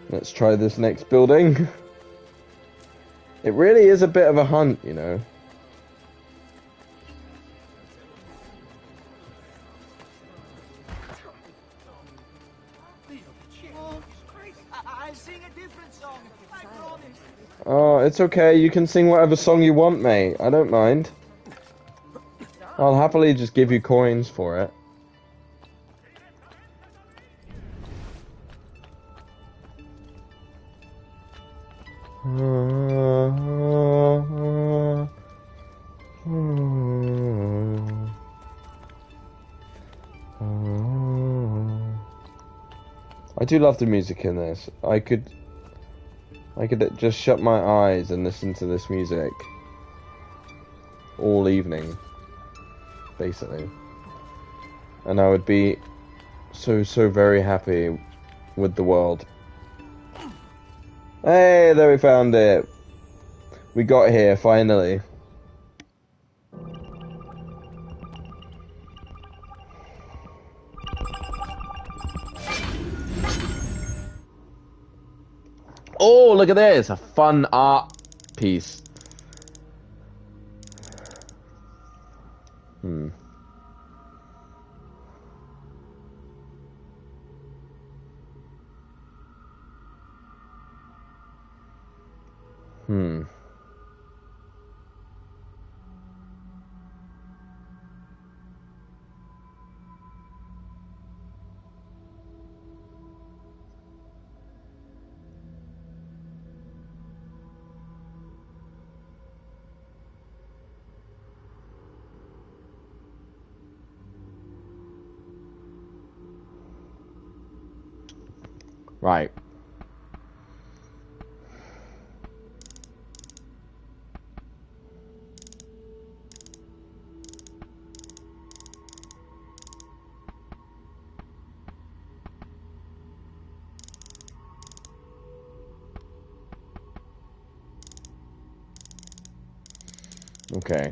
Let's try this next building. It really is a bit of a hunt, you know. I'll sing a different song. I promise. Oh, it's okay. You can sing whatever song you want, mate. I don't mind. I'll happily just give you coins for it. I do love the music in this. I could just shut my eyes and listen to this music all evening, basically, and I would be so very happy with the world. Hey, there we found it. We got here, finally. Oh, look at this! A fun art piece. Hmm. Hmm. Right. Okay.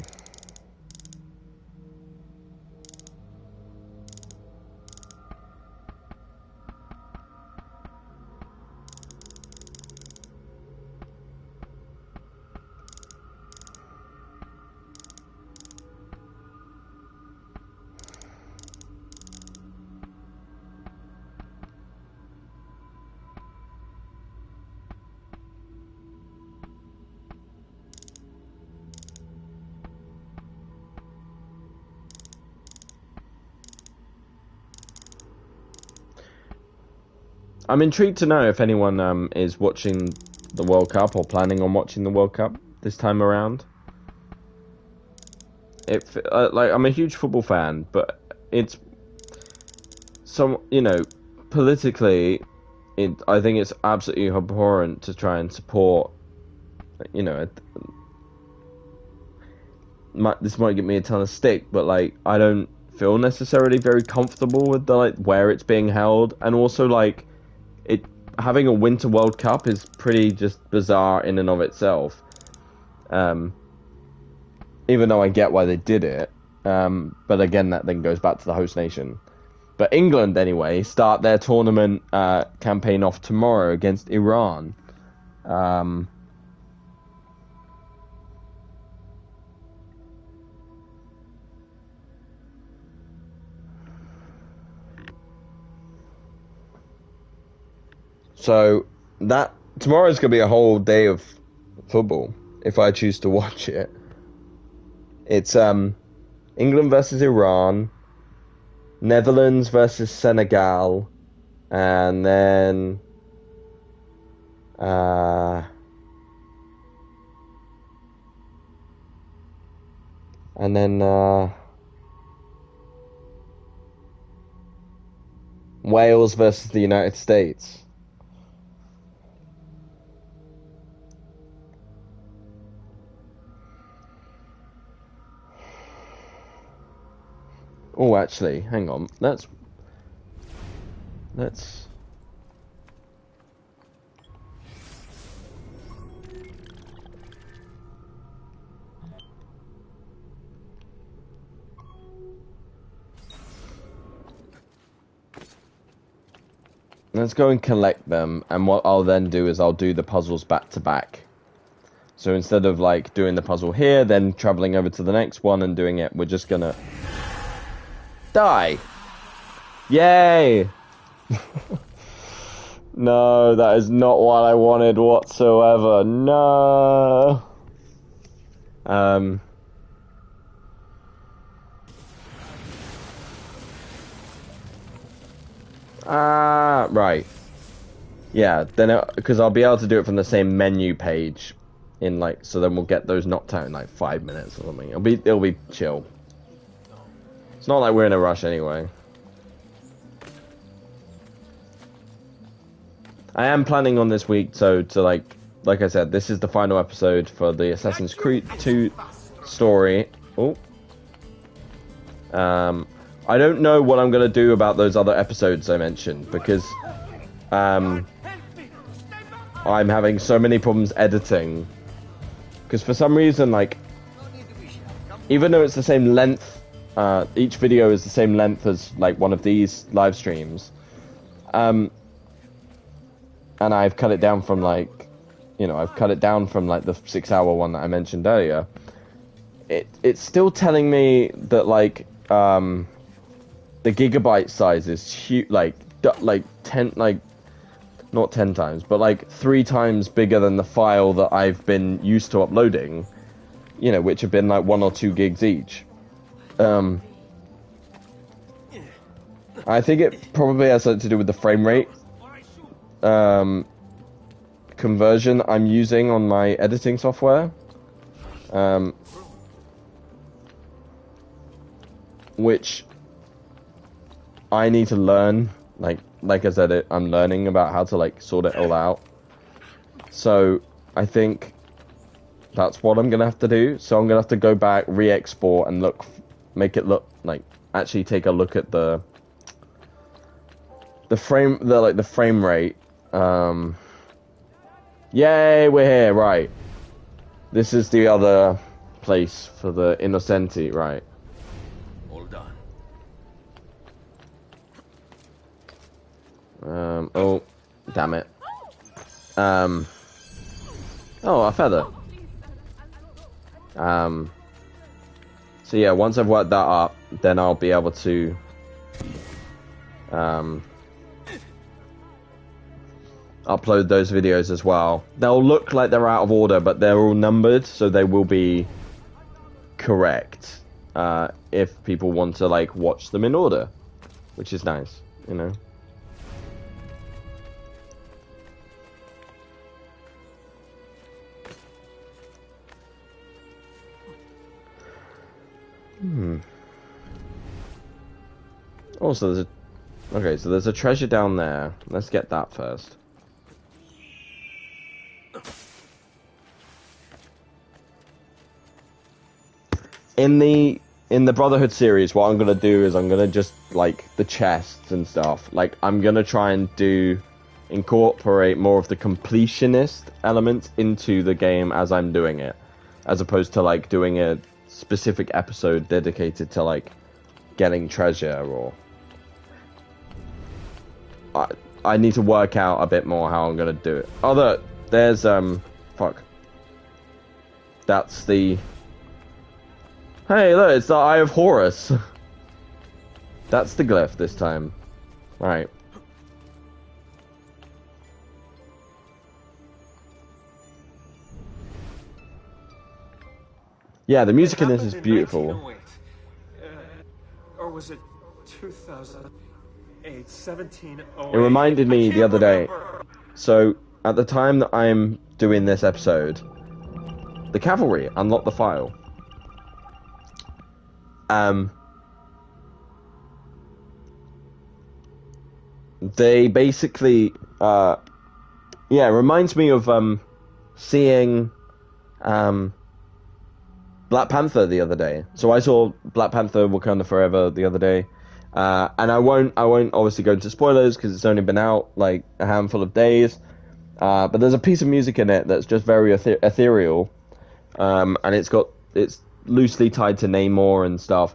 I'm intrigued to know if anyone is watching the World Cup or planning on watching the World Cup this time around. Like, I'm a huge football fan, but it's some, you know, politically, I think it's absolutely abhorrent to try and support, you know, this might get me a ton of stick, but like, I don't feel necessarily very comfortable with the, like, where it's being held, and also like having a Winter World Cup is pretty just bizarre in and of itself. Even though I get why they did it, but again, that then goes back to the host nation. But England, anyway, start their tournament campaign off tomorrow against Iran. So that tomorrow's gonna be a whole day of football if I choose to watch it. It's England versus Iran, Netherlands versus Senegal, and then Wales versus the United States. Oh, actually, hang on. Let's. Let's go and collect them, and what I'll then do is I'll do the puzzles back to back. So instead of like doing the puzzle here, then traveling over to the next one and doing it, we're just gonna die. Yay! No, that is not what I wanted whatsoever. No. Right. Yeah, then because I'll be able to do it from the same menu page in like, so then we'll get those knocked out in like 5 minutes or something. It'll be chill. It's not like we're in a rush anyway. I am planning on this week, so to like I said, this is the final episode for the Assassin's Creed 2 story. Oh. I don't know what I'm going to do about those other episodes I mentioned, because I'm having so many problems editing. Because for some reason, like, even though it's the same length, each video is the same length as, like, one of these live streams, and I've cut it down from, like, you know, I've cut it down from, like, the 6-hour one that I mentioned earlier. It's still telling me that, like, the gigabyte size is huge, like 10, like, not 10 times, but like 3 times bigger than the file that I've been used to uploading, you know, which have been like 1 or 2 gigs each. I think it probably has something to do with the frame rate conversion I'm using on my editing software, which I need to learn. Like I said, I'm learning about how to like sort it all out. So I think that's what I'm gonna have to do. So I'm gonna have to go back, re-export, and make it look like, actually take a look at the frame rate. Yay, we're here, right? This is the other place for the Innocenti, right? All done. Oh, damn it. Oh, a feather. So yeah, once I've worked that up, then I'll be able to, upload those videos as well. They'll look like they're out of order, but they're all numbered, so they will be correct, if people want to, like, watch them in order, which is nice, you know. Also, there's a treasure down there. Let's get that first. In the Brotherhood series, what I'm gonna do is I'm gonna just, like, the chests and stuff, like, I'm gonna try and incorporate more of the completionist element into the game as I'm doing it, as opposed to, like, doing a specific episode dedicated to, like, getting treasure. Or I need to work out a bit more how I'm gonna do it. Oh, there's fuck. That's the. Hey, look, it's the Eye of Horus. That's the glyph this time, right? Yeah, the music in this is beautiful. Or was it 2008, 1708? It reminded me the other day. So, at the time that I'm doing this episode, the cavalry unlocked the file. They basically, yeah, it reminds me of, seeing, Black Panther the other day. So I saw Black Panther Wakanda Forever the other day, and I won't obviously go into spoilers because it's only been out like a handful of days, but there's a piece of music in it that's just very ethereal, and it's loosely tied to Namor and stuff,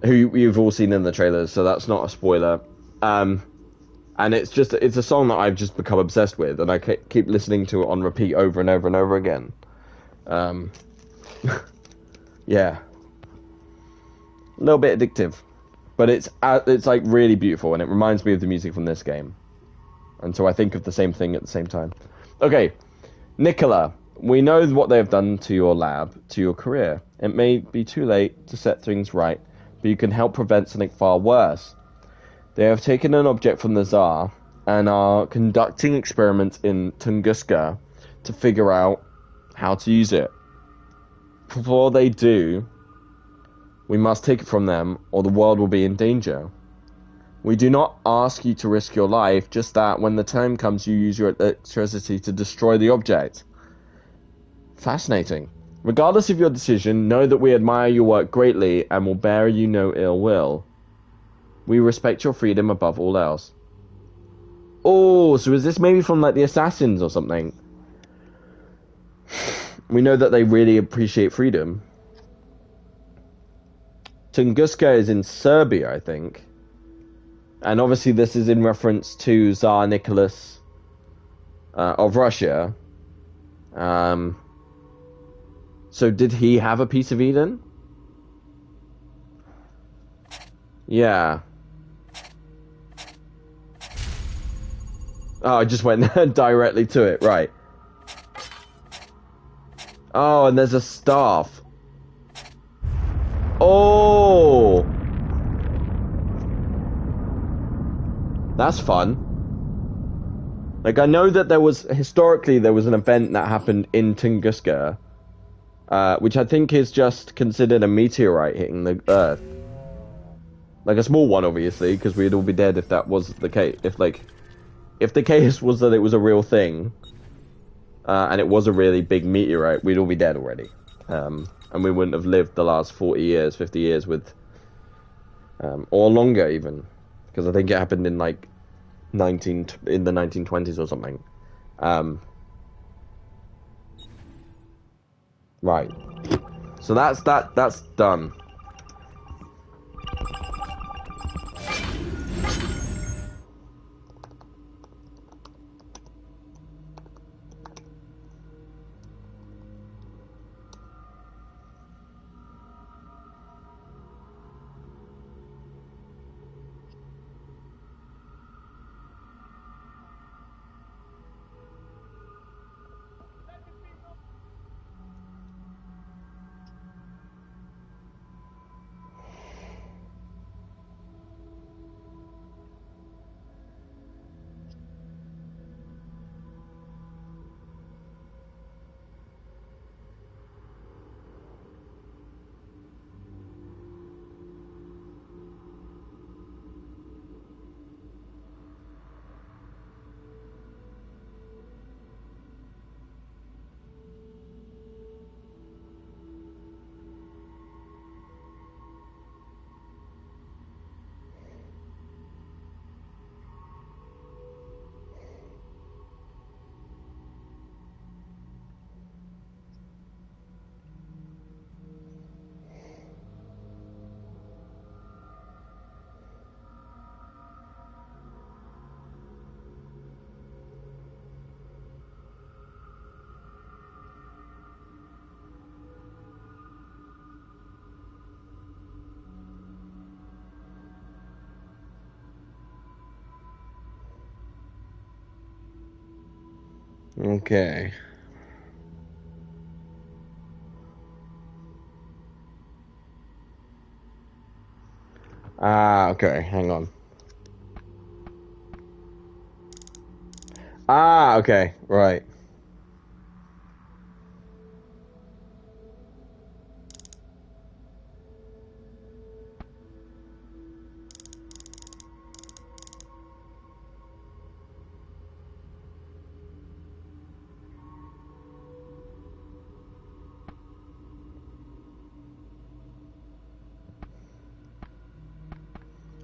who you've all seen in the trailers, so that's not a spoiler. And it's a song that I've just become obsessed with, and I keep listening to it on repeat over and over and over again. Yeah, a little bit addictive, but it's like really beautiful, and it reminds me of the music from this game, and so I think of the same thing at the same time. Okay, Nicola, we know what they have done to your lab, to your career. It may be too late to set things right, but you can help prevent something far worse. They have taken an object from the Tsar and are conducting experiments in Tunguska to figure out how to use it. Before they do, we must take it from them, or the world will be in danger. We do not ask you to risk your life, just that when the time comes you use your electricity to destroy the object. Fascinating. Regardless of your decision, know that we admire your work greatly and will bear you no ill will. We respect your freedom above all else. Oh, so is this maybe from like the Assassins or something? We know that they really appreciate freedom. Tunguska is in Serbia, I think. And obviously this is in reference to Tsar Nicholas of Russia. So did he have a piece of Eden? Yeah. Oh, I just went directly to it, right. Oh, and there's a staff. Oh! That's fun. Like, I know that historically, there was an event that happened in Tunguska, which I think is just considered a meteorite hitting the Earth. Like, a small one, obviously, because we'd all be dead if that was the case. If the case was that it was a real thing, and it was a really big meteorite, we'd all be dead already. And we wouldn't have lived the last 40 years, 50 years with... or longer, even. Because I think it happened in, like, in the 1920s or something. Right. So that's done. Okay. Okay, hang on. Okay, right.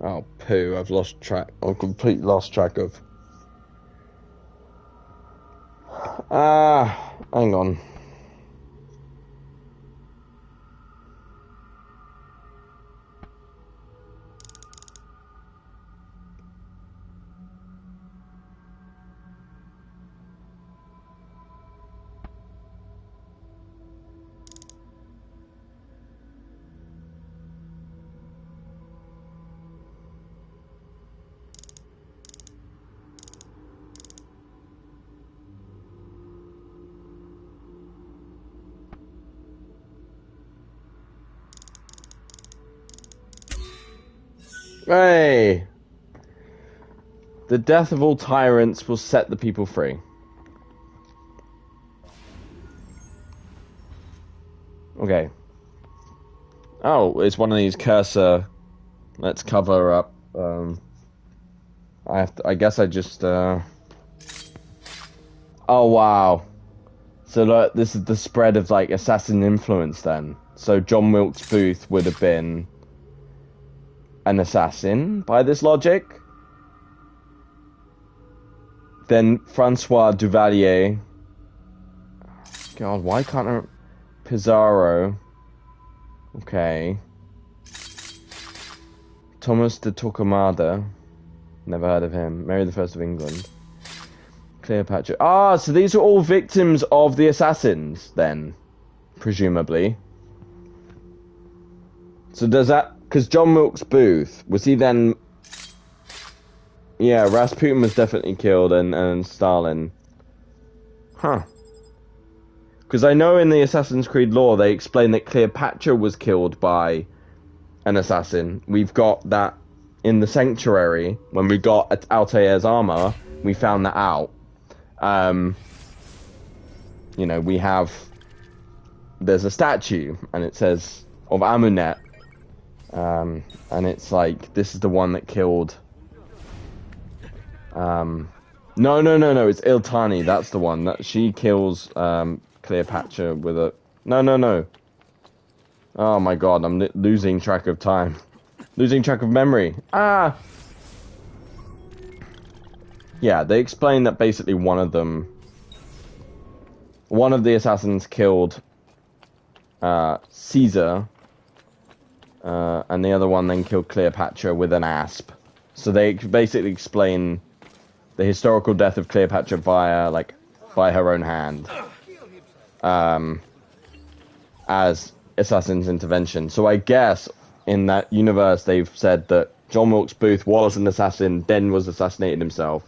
Oh, poo, I've lost track. I've completely lost track of. Hang on. Hey! The death of all tyrants will set the people free. Okay. Oh, it's one of these cursor. Let's cover up. I guess I just. Oh wow. So look, this is the spread of like assassin influence then. So John Wilkes Booth would have been an assassin by this logic. Then Francois Duvalier. God, why can't I... Pizarro. Okay. Thomas de Torquemada. Never heard of him. Mary the First of England. Cleopatra. Ah, so these are all victims of the assassins, then. Presumably. So does that... Because John Wilkes Booth, was he then... Yeah, Rasputin was definitely killed, and Stalin. Huh. Because I know in the Assassin's Creed lore, they explain that Cleopatra was killed by an assassin. We've got that in the Sanctuary. When we got Altair's armor, we found that out. You know, we have... There's a statue, and it says, of Amunet. And it's like, this is the one that killed... No, it's Iltani, that's the one. That she kills, Cleopatra with a... No. Oh my god, I'm losing track of time. Losing track of memory. Ah! Yeah, they explain that basically one of the assassins killed Caesar, and the other one then killed Cleopatra with an asp. So they basically explain the historical death of Cleopatra by her own hand, as assassin's intervention. So I guess in that universe they've said that John Wilkes Booth was an assassin, then was assassinated himself.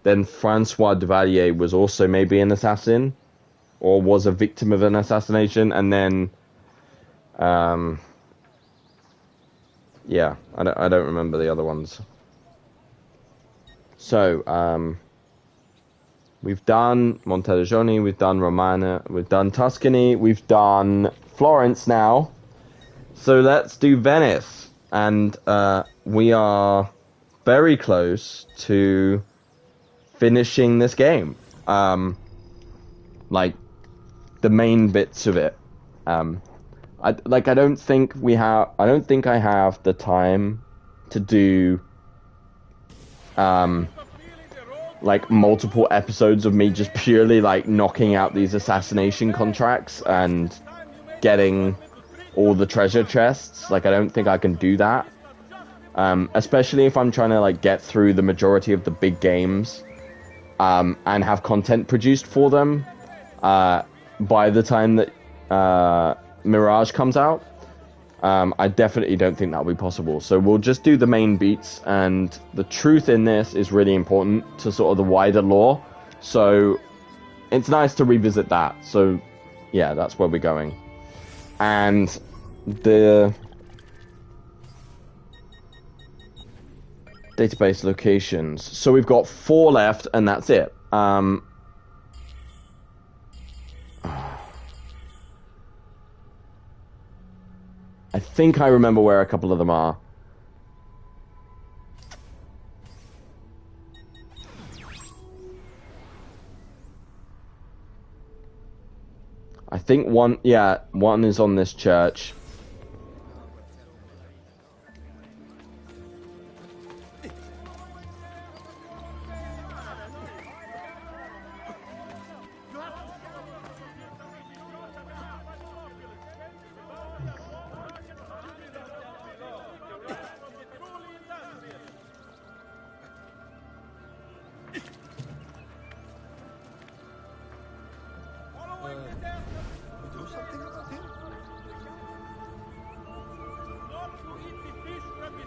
Then Francois Duvalier was also maybe an assassin, or was a victim of an assassination, and then, yeah, I don't remember the other ones. So, we've done Monteriggioni, we've done Romagna, we've done Tuscany, we've done Florence now. So let's do Venice. And we are very close to finishing this game. Like, the main bits of it. I don't think I have the time to do like multiple episodes of me just purely like knocking out these assassination contracts and getting all the treasure chests. Like, I don't think I can do that, especially if I'm trying to like get through the majority of the big games, and have content produced for them by the time that Mirage comes out. I definitely don't think that'll be possible. So we'll just do the main beats, and the truth in this is really important to sort of the wider lore. So it's nice to revisit that. So yeah, that's where we're going. And the database locations. So we've got 4 left, and that's it. I think I remember where a couple of them are. I think one is on this church.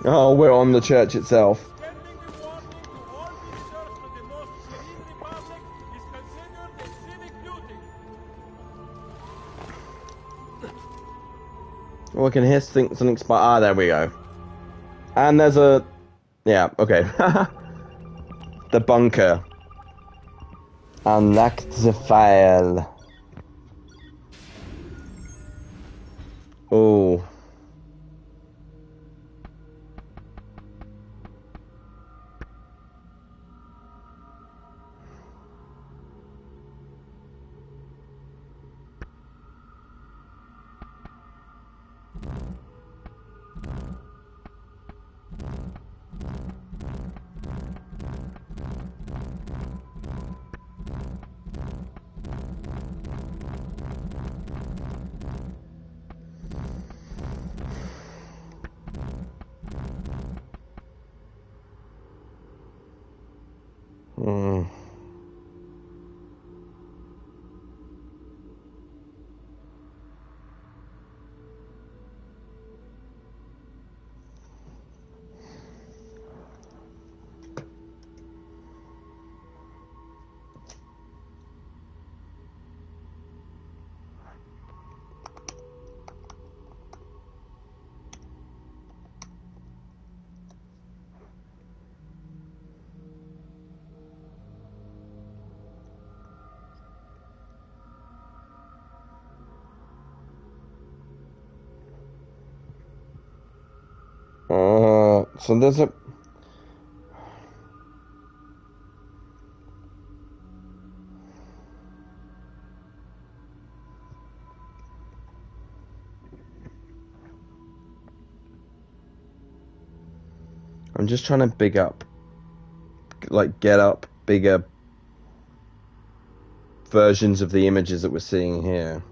Oh, we're on the church itself. Oh, I can hear something Ah, there we go. And there's a... Yeah, okay. The bunker. Unlock the file. Oh. So there's a... I'm just trying to get up bigger versions of the images that we're seeing here.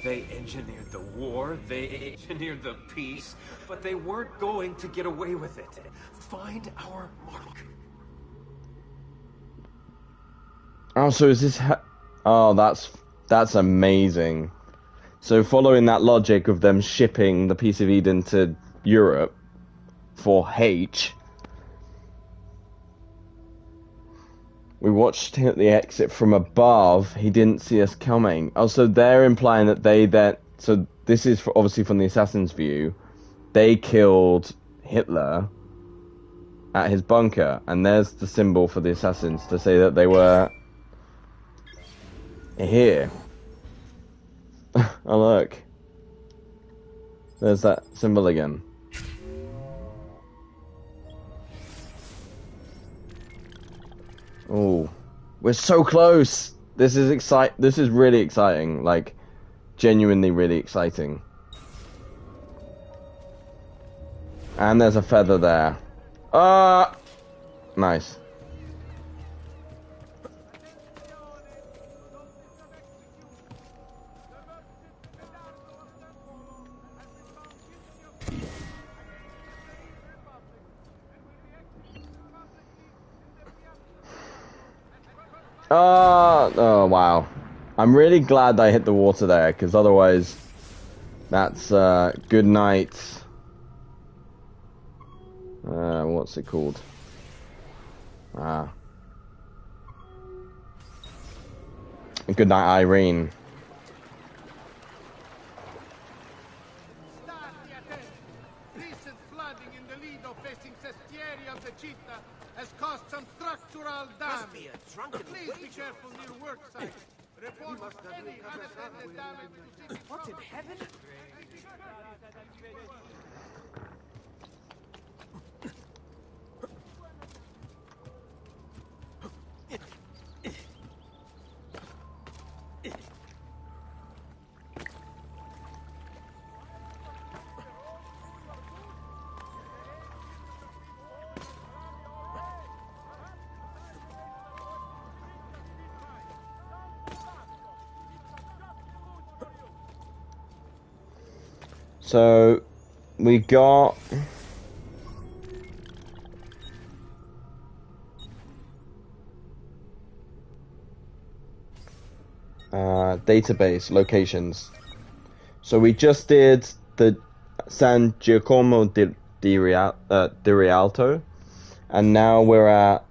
They engineered the war, they engineered the peace, but they weren't going to get away with it. Find our mark. Oh, so is this... Oh, that's amazing. So following that logic of them shipping the Piece of Eden to Europe for H, we watched him at the exit from above. He didn't see us coming. Also, they're implying that so this is obviously from the assassin's view. They killed Hitler at his bunker, and there's the symbol for the assassins to say that they were here. Oh, look. There's that symbol again. Oh, we're so close. This is really exciting. Like, genuinely really exciting. And there's a feather there. Nice. Oh, wow. I'm really glad I hit the water there, because otherwise, that's, good night. What's it called? Good night, Irene. Recent flooding in the Lido facing Sestieri of the Città has caused some structural damage. Please be careful near work sites. Report any unattended damage to city. What in heaven? So, we got... database locations. So we just did the San Giacomo di Rialto, and now we're at...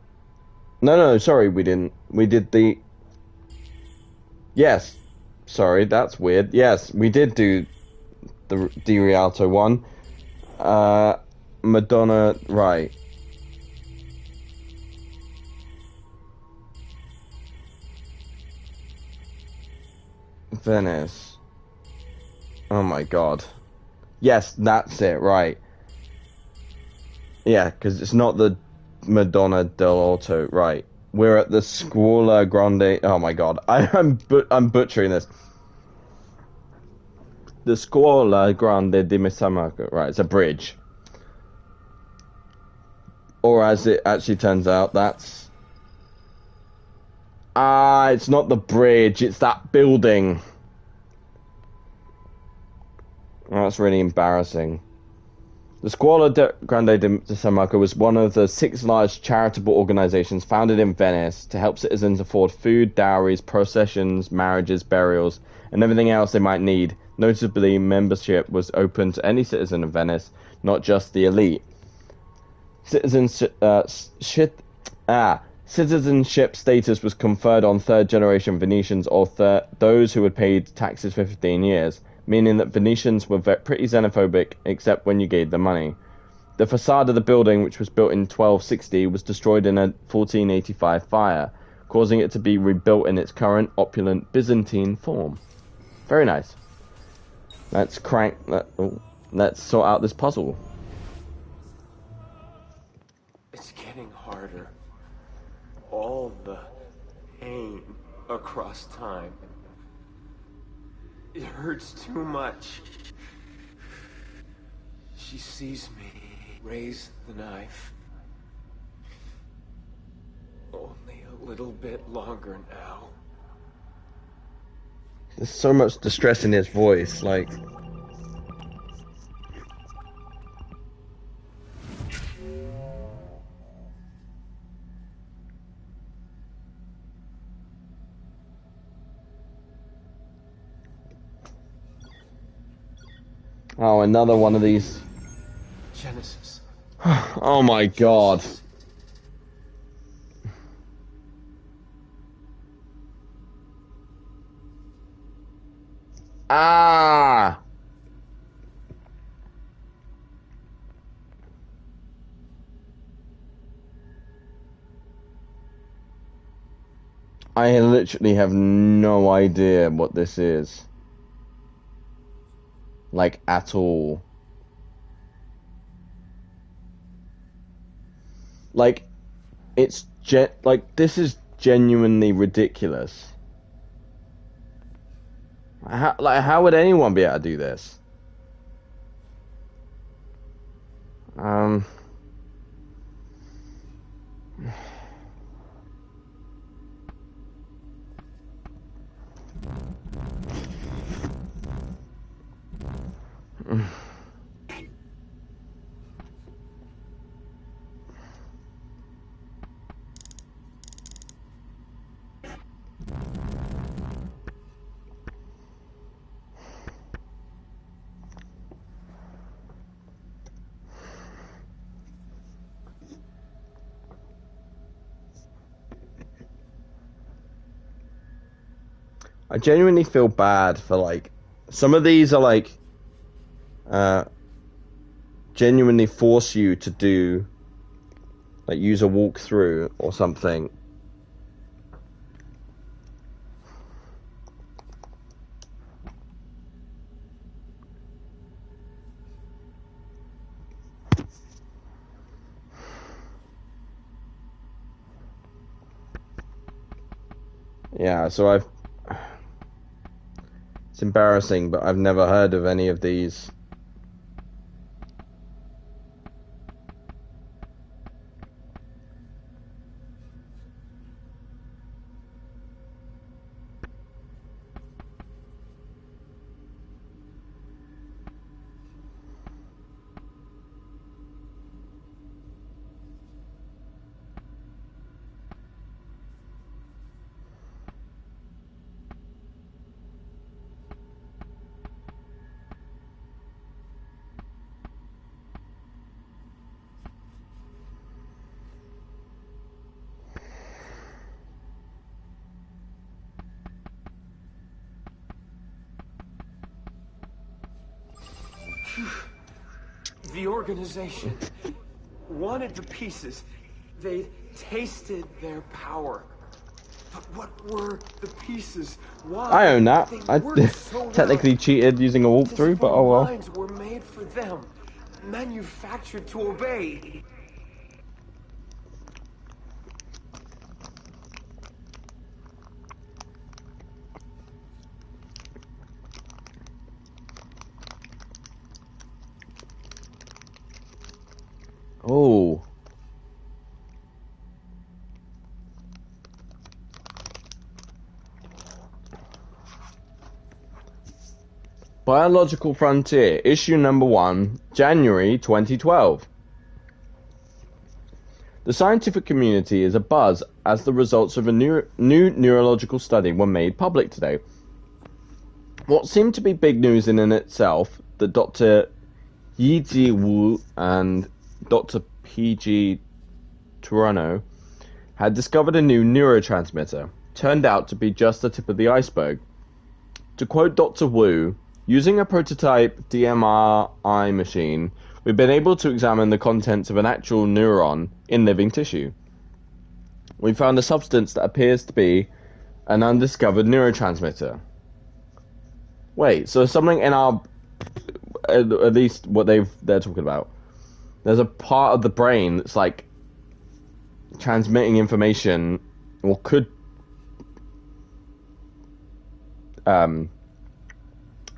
No, sorry, we didn't. We did the... Yes, sorry, that's weird. Yes, we did do the Di Rialto one. Madonna, right. Venice. Oh my god. Yes, that's it, right. Yeah, because it's not the Madonna dell'Orto, right. We're at the Scuola Grande... Oh my god, I'm butchering this. The Scuola Grande di San Marco, right, it's a bridge. Or as it actually turns out, that's... it's not the bridge, it's that building. Oh, that's really embarrassing. The Scuola Grande di San Marco was one of the 6 large charitable organizations founded in Venice to help citizens afford food, dowries, processions, marriages, burials, and everything else they might need. Notably, membership was open to any citizen of Venice, not just the elite. Citizenship status was conferred on third-generation Venetians or those who had paid taxes for 15 years, meaning that Venetians were pretty xenophobic except when you gave them money. The facade of the building, which was built in 1260, was destroyed in a 1485 fire, causing it to be rebuilt in its current opulent Byzantine form. Very nice. Let's let's sort out this puzzle. It's getting harder. All the pain across time. It hurts too much. She sees me raise the knife. Only a little bit longer now. There's so much distress in his voice, like... Oh, another one of these. Genesis. Oh my god. Ah! I literally have no idea what this is. Like, at all. Like, it's like, this is genuinely ridiculous. How would anyone be able to do this? I genuinely feel bad for, like, some of these are like genuinely force you to do, like, use a walkthrough or something. Yeah, so it's embarrassing, but I've never heard of any of these. The organization wanted the pieces. They tasted their power. But what were the pieces? Why? I own that. I so technically cheated using a walkthrough, but oh well. Minds were made for them, manufactured to obey. Oh. Biological Frontier, issue number 1, January 2012. The scientific community is abuzz as the results of a new neurological study were made public today. What seemed to be big news in itself, that Dr. Yiji Wu and Dr. PG Toronto, had discovered a new neurotransmitter. Turned out to be just the tip of the iceberg. To quote Dr. Wu, using a prototype DMRI machine, we've been able to examine the contents of an actual neuron in living tissue. We found a substance that appears to be an undiscovered neurotransmitter. Wait, so something in our, at least what they're talking about, there's a part of the brain that's like transmitting information, or could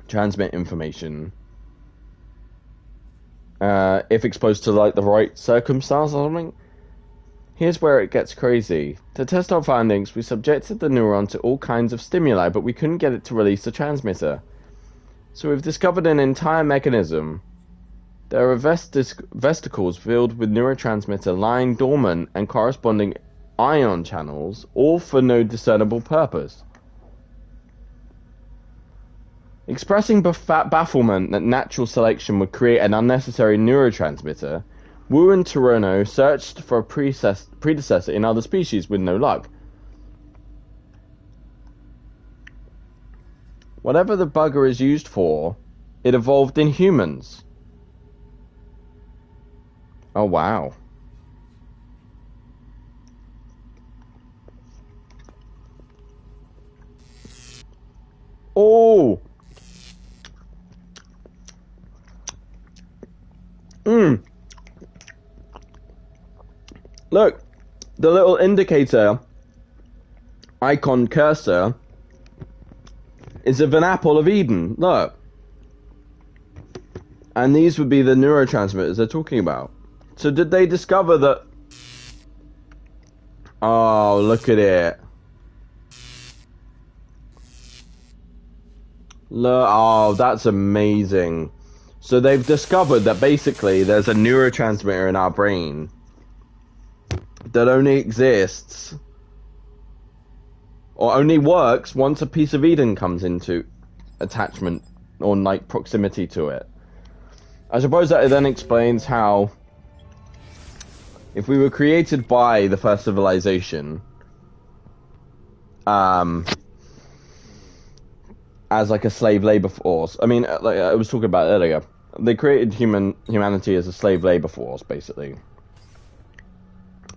transmit information if exposed to like the right circumstance or something. Here's where it gets crazy. To test our findings, we subjected the neuron to all kinds of stimuli, but we couldn't get it to release the transmitter. So we've discovered an entire mechanism. There are vesicles filled with neurotransmitter lying dormant and corresponding ion channels, all for no discernible purpose. Expressing bafflement that natural selection would create an unnecessary neurotransmitter, Wu and Toronto searched for a predecessor in other species with no luck. Whatever the bugger is used for, it evolved in humans. Oh wow. Oh! Look, the little indicator icon cursor is of an apple of Eden. Look. And these would be the neurotransmitters they're talking about. So did they discover that... Oh, look at it. Look, oh, that's amazing. So they've discovered that basically there's a neurotransmitter in our brain that only exists or only works once a piece of Eden comes into attachment or like proximity to it. I suppose that then explains how, if we were created by the first civilization as like a slave labor force, I mean, like I was talking about earlier, they created humanity as a slave labor force, basically.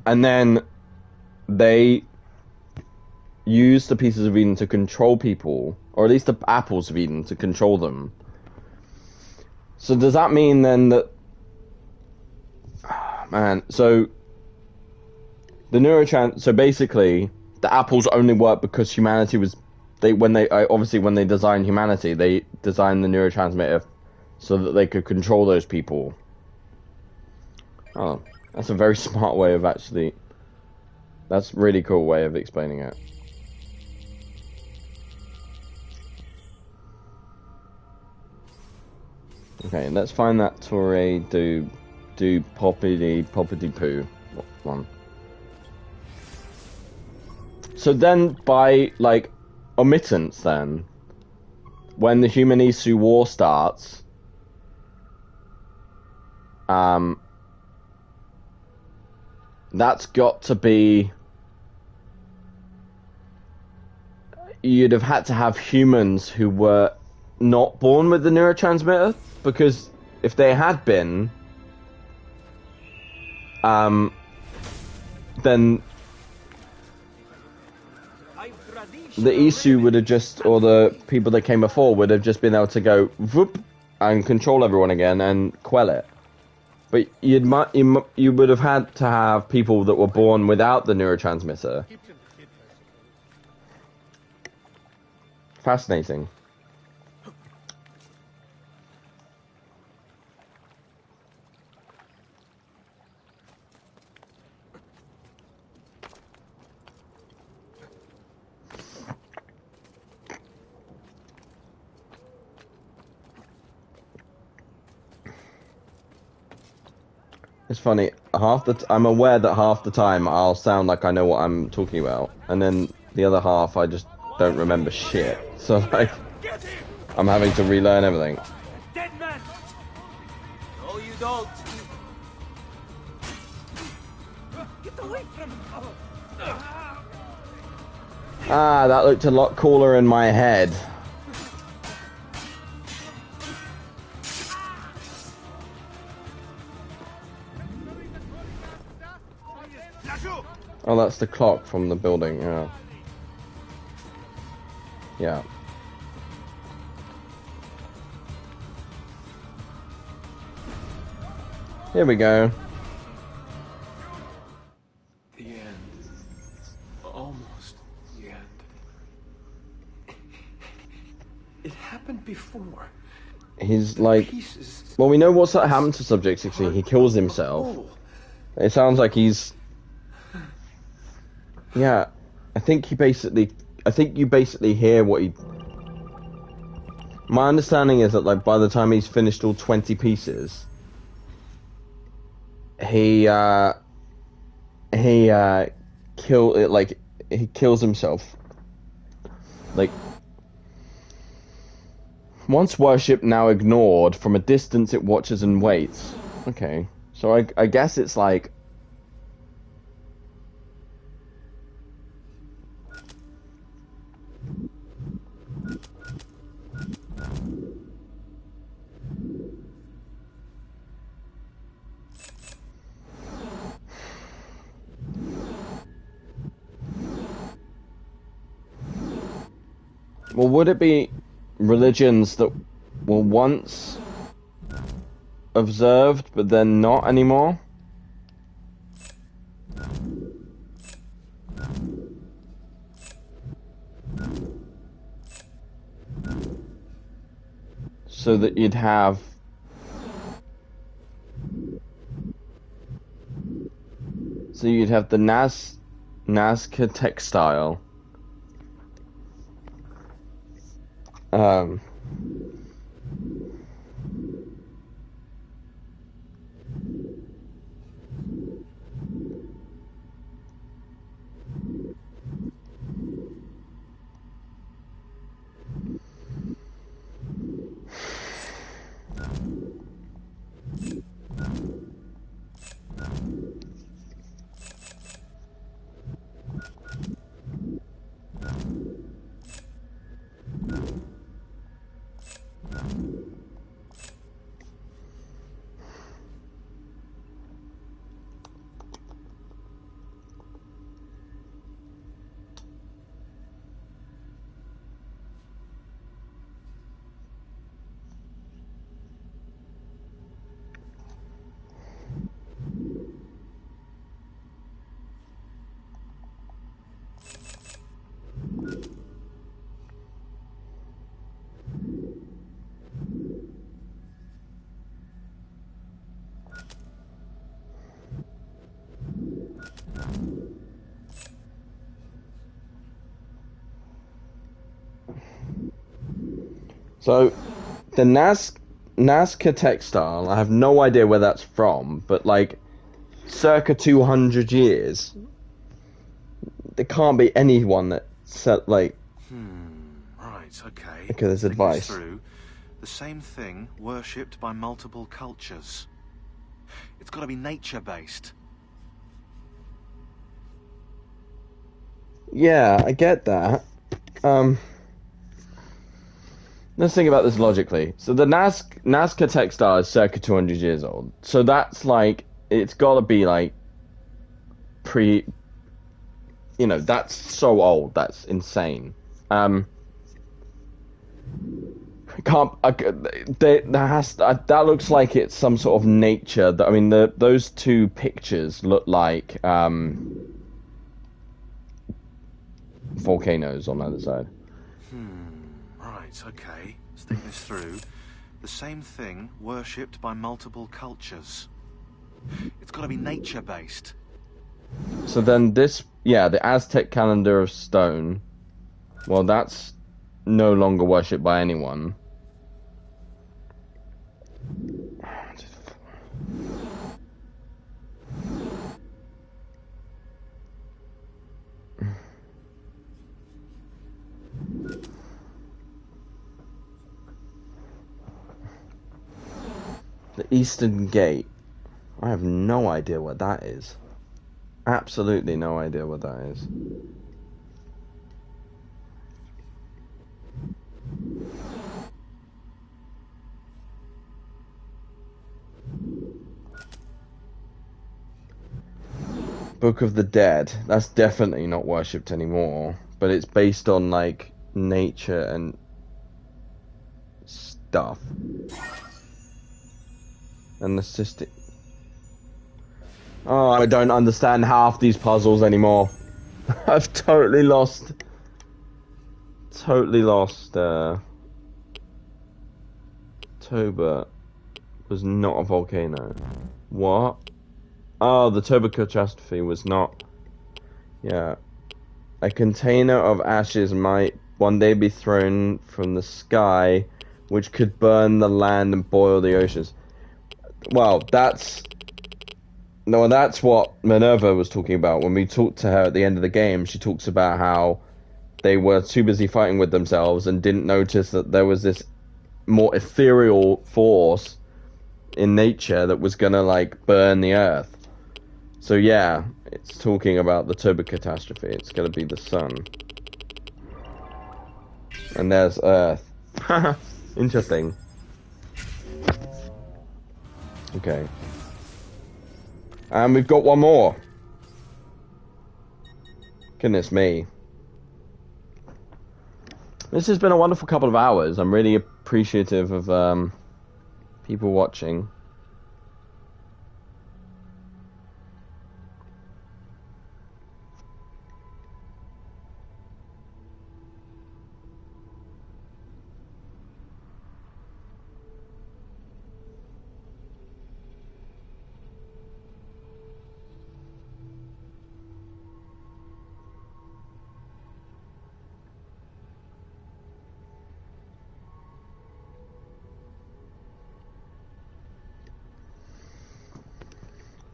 And then they used the pieces of Eden to control people, or at least the apples of Eden to control them. So does that mean then that... Man, so... So basically, the apples only work because humanity was... When they designed humanity, they designed the neurotransmitter so that they could control those people. Oh, that's a very smart way of actually... That's a really cool way of explaining it. Okay, let's find that Torre do poppity poo one. So then, by like omittance, then when the Human Isu War starts, that's got to be. You'd have had to have humans who were not born with the neurotransmitter, because if they had been, then the Isu would have just, or the people that came before would have just been able to go whoop and control everyone again and quell it. But you would have had to have people that were born without the neurotransmitter. Fascinating. It's funny, I'm aware that half the time I'll sound like I know what I'm talking about, and then the other half I just don't remember shit. So like, I'm having to relearn everything. Dead man! No, you don't. away from me! Ah, that looked a lot cooler in my head. Oh, that's the clock from the building, yeah. Yeah. Here we go. The end. Almost the end. It happened before. He's like... Pieces. Well, we know what's happened to Subject 16. He kills himself. It sounds like he's... Yeah. I think you basically hear what he... My understanding is that, like, by the time he's finished all 20 pieces... He kills himself. Like, once worshipped, now ignored. From a distance, it watches and waits. Okay, so I guess it's like. Well, would it be religions that were once observed, but then not anymore? So that you'd have... So you'd have the Nazca textile. So, the Nazca textile, I have no idea where that's from, but like, circa 200 years, there can't be anyone that said, like... Right, okay. Okay, there's advice. Through, the same thing worshipped by multiple cultures. It's got to be nature-based. Yeah, I get that. Let's think about this logically. So the Nazca textile is circa 200 years old. So that's like, it's got to be like you know, that's so old. That's insane. That looks like it's some sort of nature. I mean, those two pictures look like volcanoes on the other side. Right, okay. Let's think this through. The same thing worshipped by multiple cultures. It's got to be nature-based. So then this, yeah, the Aztec calendar of stone. Well, that's no longer worshipped by anyone. The Eastern Gate. I have no idea what that is. Absolutely no idea what that is. Book of the Dead. That's definitely not worshipped anymore. But it's based on, like, nature and stuff. And the cystic. Oh, I don't understand half these puzzles anymore. I've totally lost. Toba was not a volcano. What? Oh, the Toba catastrophe was not. Yeah. A container of ashes might one day be thrown from the sky, which could burn the land and boil the oceans. Well, that's what Minerva was talking about. When we talked to her at the end of the game, she talks about how they were too busy fighting with themselves and didn't notice that there was this more ethereal force in nature that was gonna, like, burn the earth. So yeah, it's talking about the Toba catastrophe. It's gonna be the sun. And there's Earth. Interesting. Okay. And we've got one more. Goodness me. This has been a wonderful couple of hours. I'm really appreciative of people watching.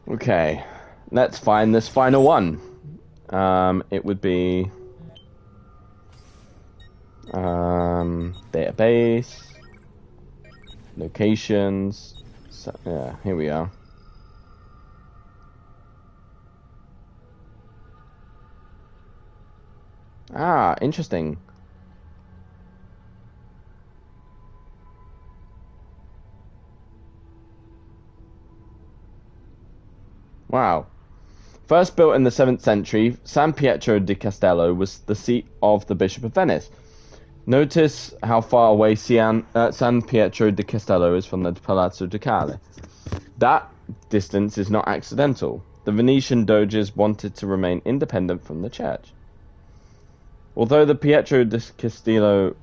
Okay, let's find this final one. It would be database, locations. So, yeah, here we are. Ah, interesting. Wow. First built in the 7th century, San Pietro di Castello was the seat of the Bishop of Venice. Notice how far away San Pietro di Castello is from the Palazzo Ducale. That distance is not accidental. The Venetian doges wanted to remain independent from the church. Although the Pietro di Castello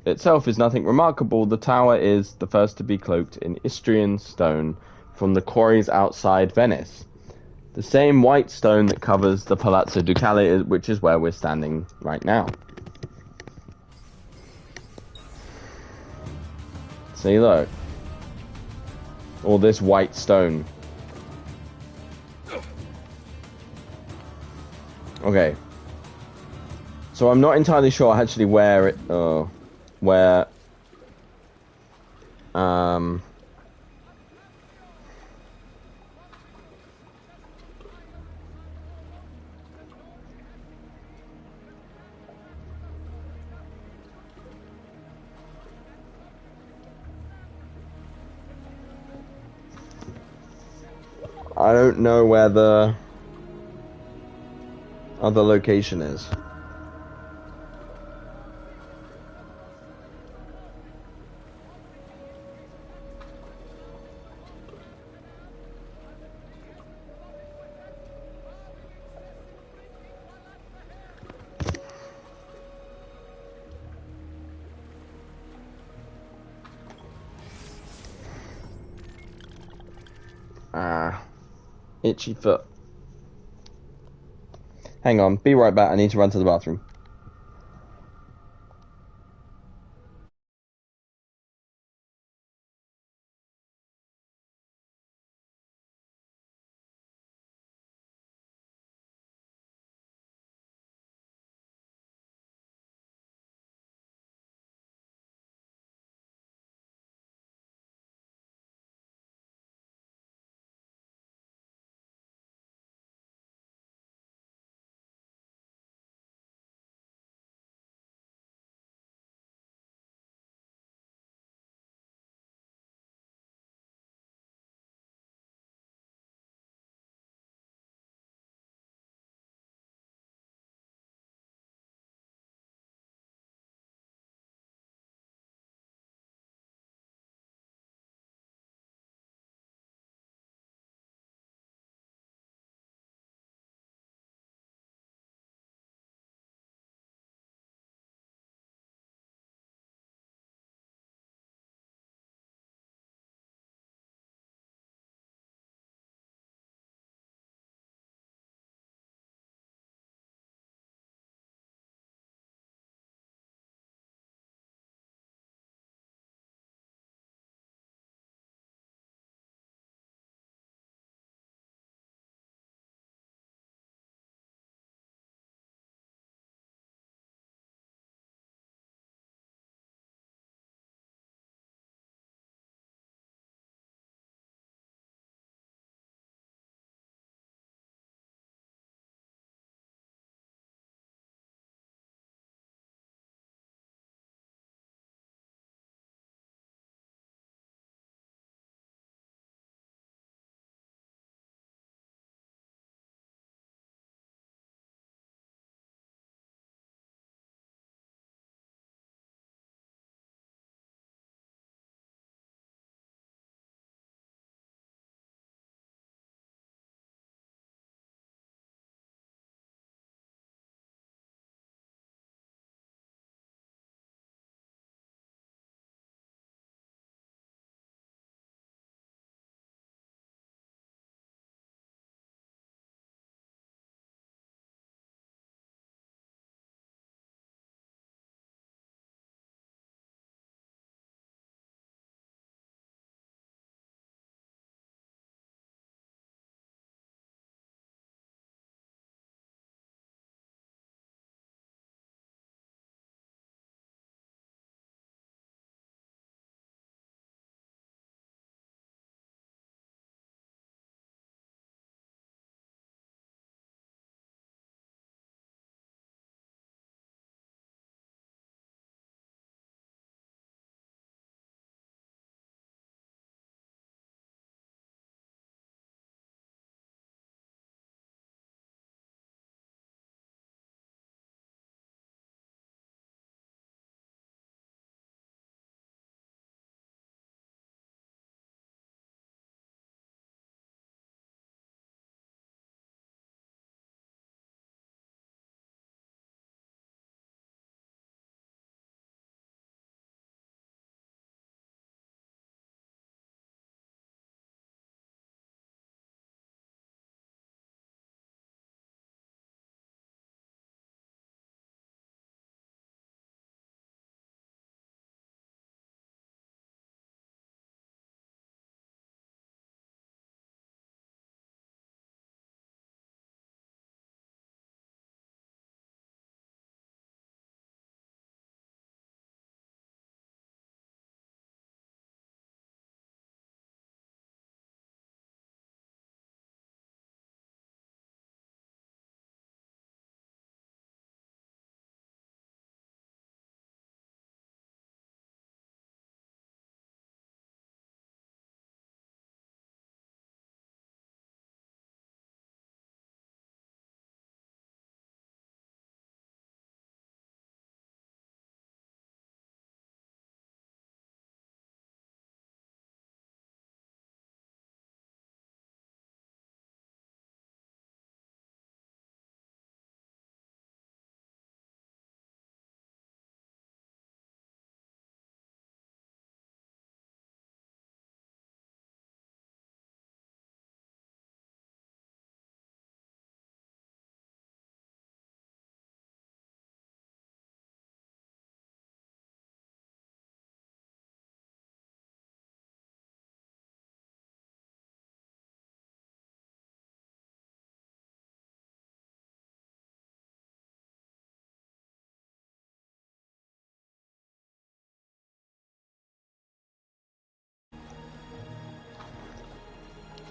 itself is nothing remarkable, the tower is the first to be cloaked in Istrian stone from the quarries outside Venice. The same white stone that covers the Palazzo Ducale, which is where we're standing right now. See, look. All this white stone. Okay. So I'm not entirely sure actually where it... I don't know where the other location is. Itchy foot. Hang on, be right back. I need to run to the bathroom.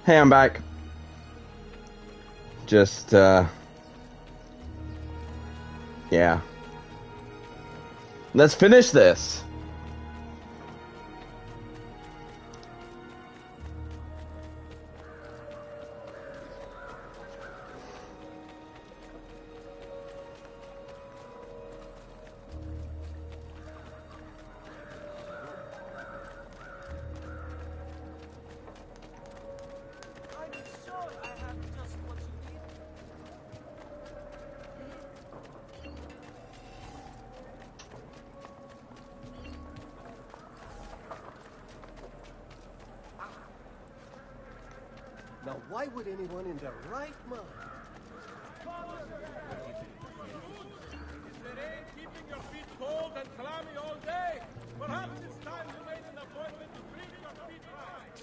Hey, I'm back. Just, yeah. Let's finish this. Now, why would anyone in their right mind? There ain't keeping your feet cold and clammy all day. Perhaps it's time you made an appointment to treat your feet right.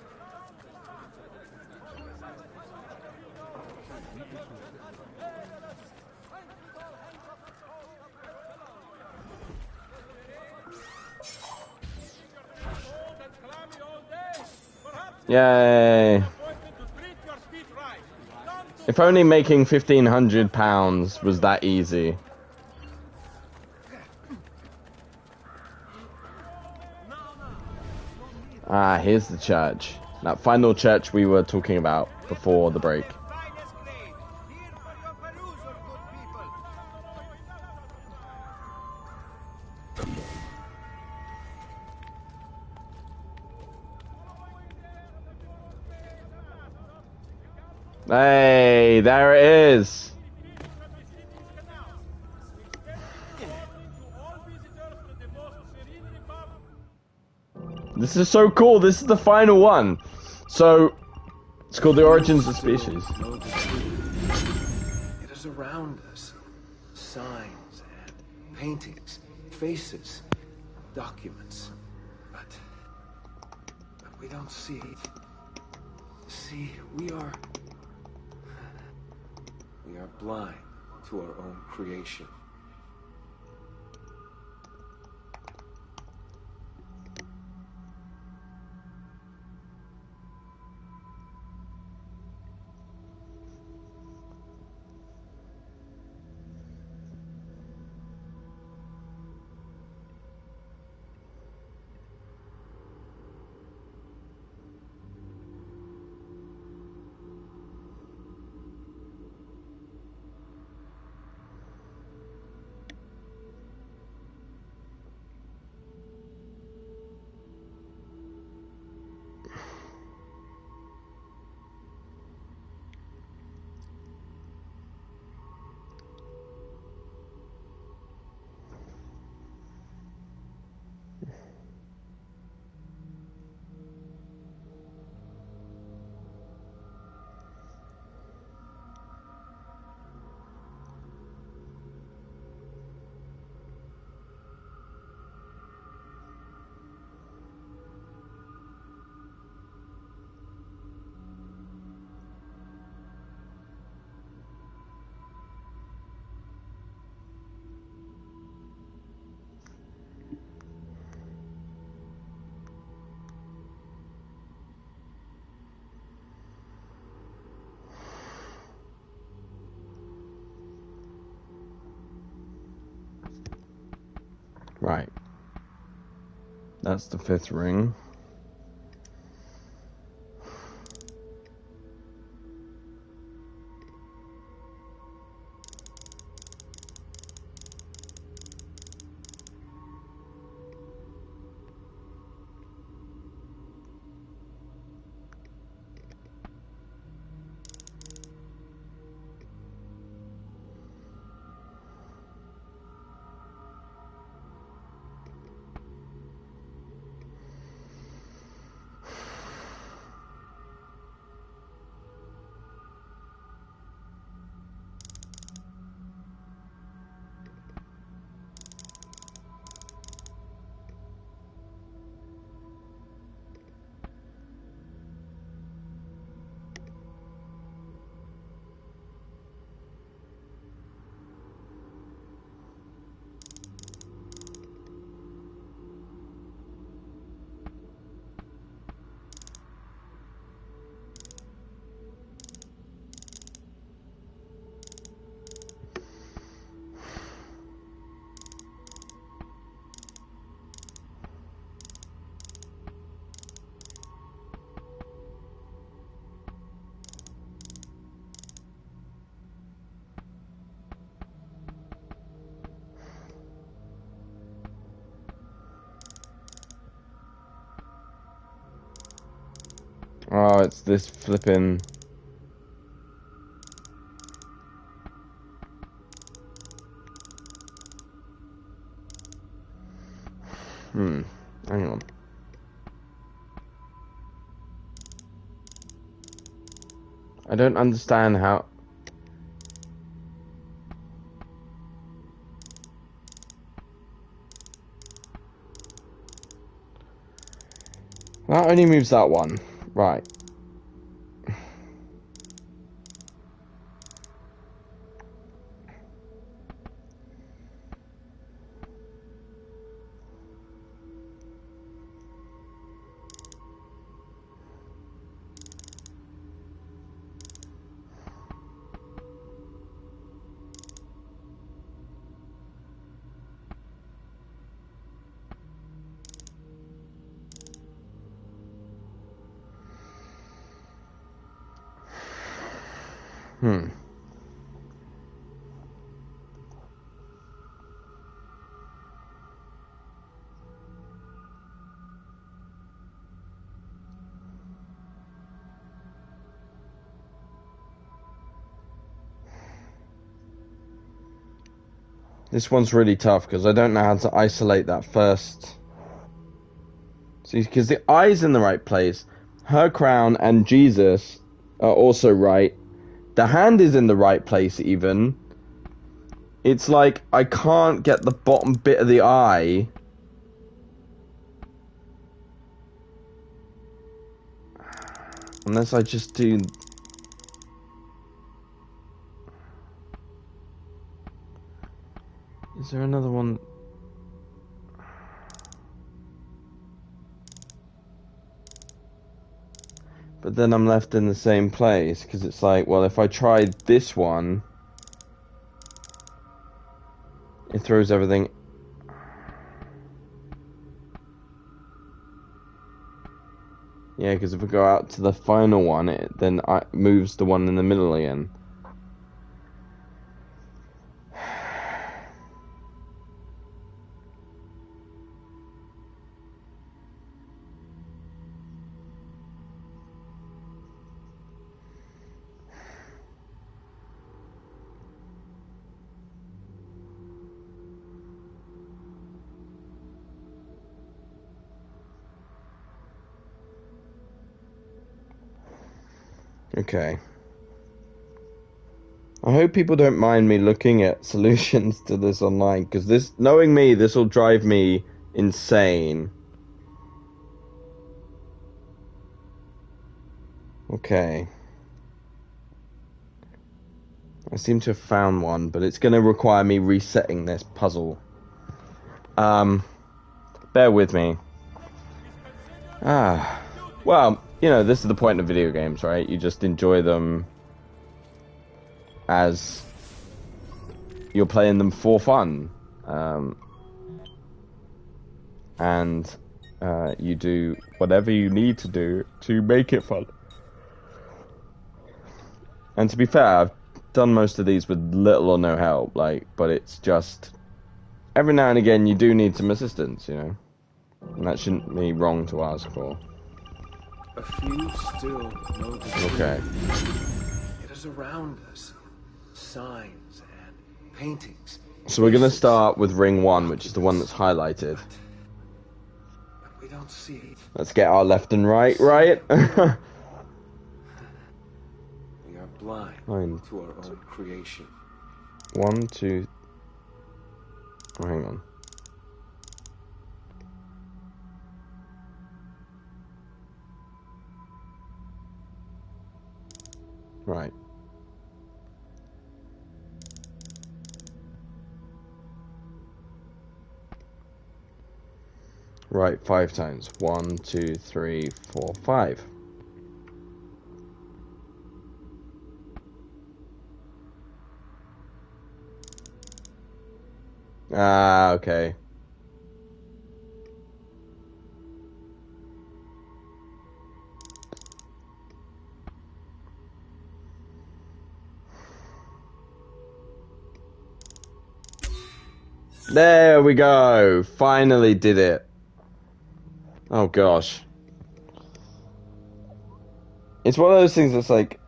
Cold and clammy all day. Perhaps Yay. appointment to treat your feet right. None too If only making £1,500 was that easy. Ah, here's the church. That final church we were talking about before the break. Finest grade. Here for your perusal, good people. Hey, there it is. This is so cool. This is the final one. So, it's called The Origins of Species. It is around us. Signs and paintings, faces, documents. But we don't see it. See, we are blind to our own creation. Right. That's the 5th ring. Oh, it's this flipping... Hang on. I don't understand how... That only moves that one. Right. This one's really tough because I don't know how to isolate that first. See, because the eye's in the right place, her crown and Jesus are also right. The hand is in the right place even. It's like I can't get the bottom bit of the eye. Unless I just do... Is there another one? But then I'm left in the same place, because it's like, well, if I tried this one, it throws everything. Yeah, because if I go out to the final one, it then moves the one in the middle again. Okay. I hope people don't mind me looking at solutions to this online, because this, knowing me, this will drive me insane. Okay. I seem to have found one, but it's going to require me resetting this puzzle. Bear with me. Well, you know, this is the point of video games, right? You just enjoy them as you're playing them for fun. And you do whatever you need to do to make it fun. And to be fair, I've done most of these with little or no help, but it's just every now and again you do need some assistance, you know? And that shouldn't be wrong to ask for. A few still know the Okay. It is around us. Signs and paintings. So we're going to start with ring 1, which is the one that's highlighted. But we don't see it. Let's get our left and right, right? We are blind Fine. to our own creation. 1, 2... Oh, hang on. Right. Right, 5 times. 1, 2, 3, 4, 5. Ah, okay. There we go. Finally did it. Oh gosh. It's one of those things that's like,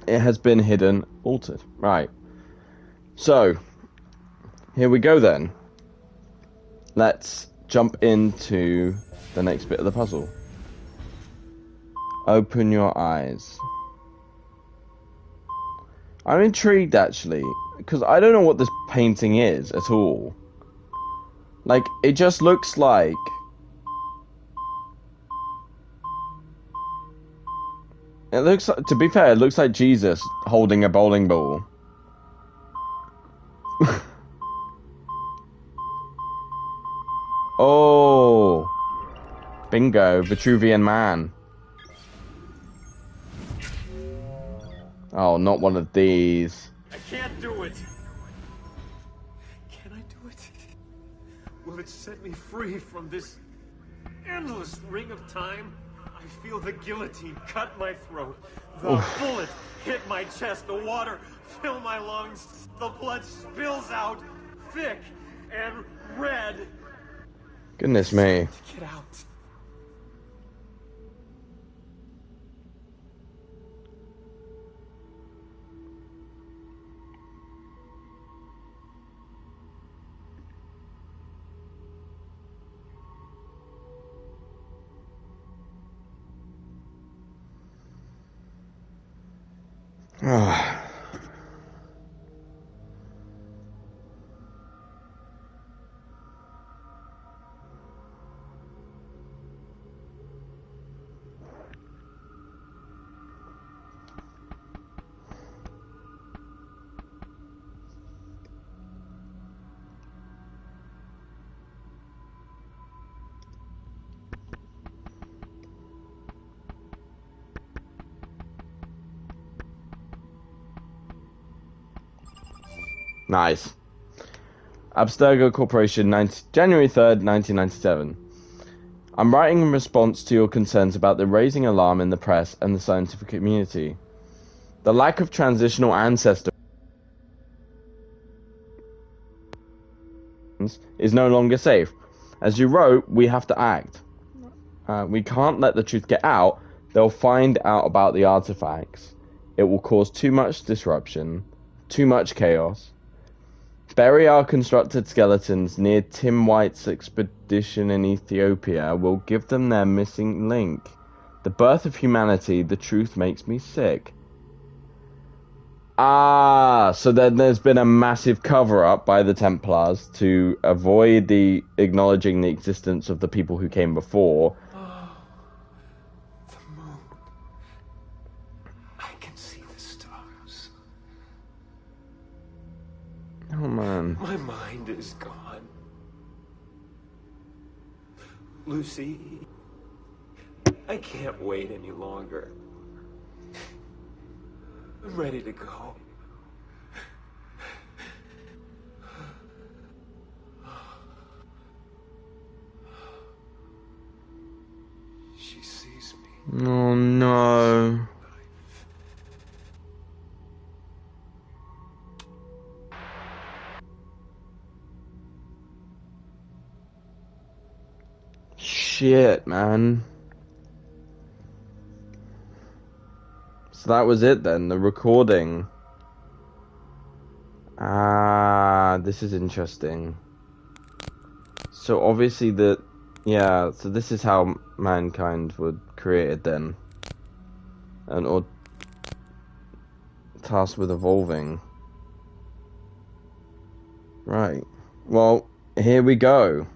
it has been hidden, altered. Right. So, here we go then. Let's jump into the next bit of the puzzle. Open your eyes. I'm intrigued actually, because I don't know what this painting is at all. Like, it just looks like... It looks like, to be fair, it looks like Jesus holding a bowling ball. Oh, bingo, Vitruvian Man. Oh, not one of these. I can't do it. Can I do it? Will it set me free from this endless ring of time? I feel the guillotine cut my throat. The bullet hit my chest. The water fill my lungs. The blood spills out thick and red. Goodness me. Get out. Nice. Abstergo Corporation, January 3rd, 1997. I'm writing in response to your concerns about the raising alarm in the press and the scientific community. The lack of transitional ancestor is no longer safe. As you wrote, we have to act. We can't let the truth get out. They'll find out about the artifacts. It will cause too much disruption, too much chaos. Bury our constructed skeletons near Tim White's expedition in Ethiopia. We'll give them their missing link. The birth of humanity, the truth makes me sick. So then there's been a massive cover-up by the Templars to avoid acknowledging the existence of the people who came before. The moon. I can see the stars. Oh man. My mind is gone. Lucy, I can't wait any longer. I'm ready to go. She sees me. Oh no. Shit, man. So that was it then, the recording. This is interesting. So obviously so this is how mankind would create it then. Or tasked with evolving. Right. Well, here we go.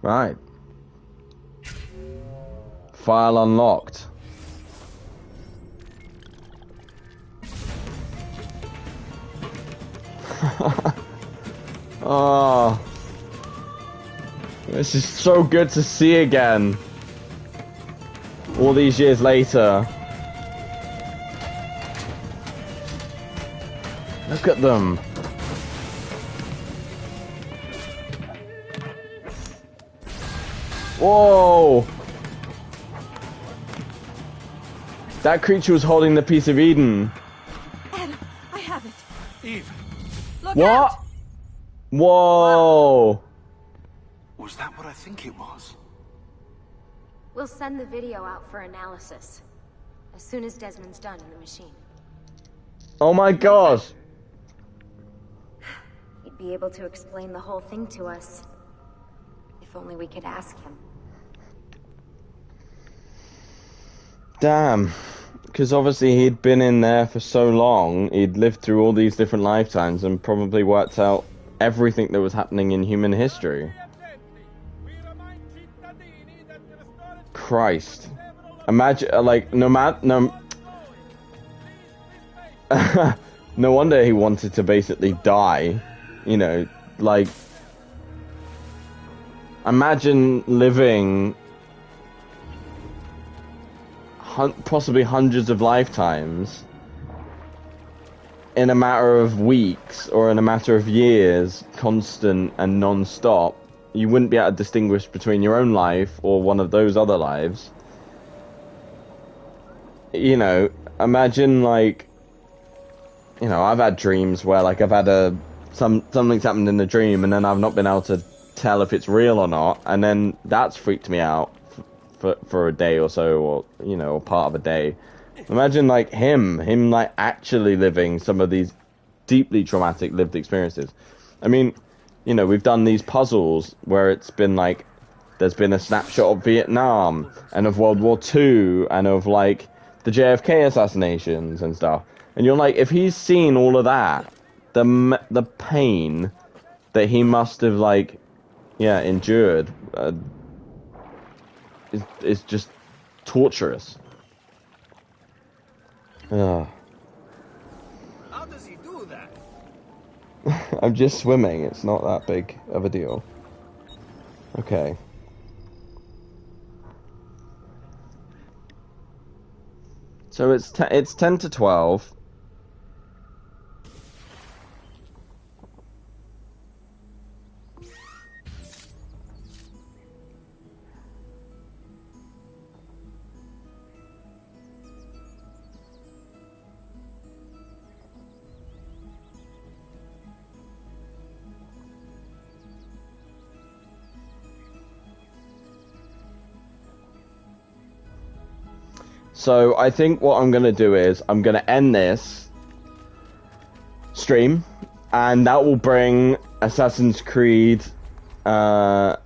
Right. File unlocked. Oh, this is so good to see again. All these years later. Look at them. Whoa! That creature was holding the piece of Eden. Adam, I have it. Eve, Look What? out! Whoa! was that what I think it was? We'll send the video out for analysis as soon as Desmond's done in the machine. Oh my gosh! He'd be able to explain the whole thing to us. If only we could ask him. Damn. Because obviously he'd been in there for so long, he'd lived through all these different lifetimes and probably worked out everything that was happening in human history. Christ. Imagine, like, no. No wonder he wanted to basically die. You know, like, imagine living possibly hundreds of lifetimes in a matter of weeks or in a matter of years, constant and non-stop. You wouldn't be able to distinguish between your own life or one of those other lives. You know, imagine, like, you know, I've had dreams where, like, I've had something's happened in the dream and then I've not been able to tell if it's real or not, and then that's freaked me out for a day or so, or, you know, or part of a day. Imagine, like, him like actually living some of these deeply traumatic lived experiences. I mean, you know, we've done these puzzles where it's been like, there's been a snapshot of Vietnam and of World War II and of, like, the JFK assassinations and stuff. And you're like, if he's seen all of that, the pain that he must have, like, yeah, endured is just torturous. Ugh. How does he do that? I'm just swimming. It's not that big of a deal. Okay. So it's 10 to 12. So I think what I'm going to do is I'm going to end this stream, and that will bring Assassin's Creed 2 to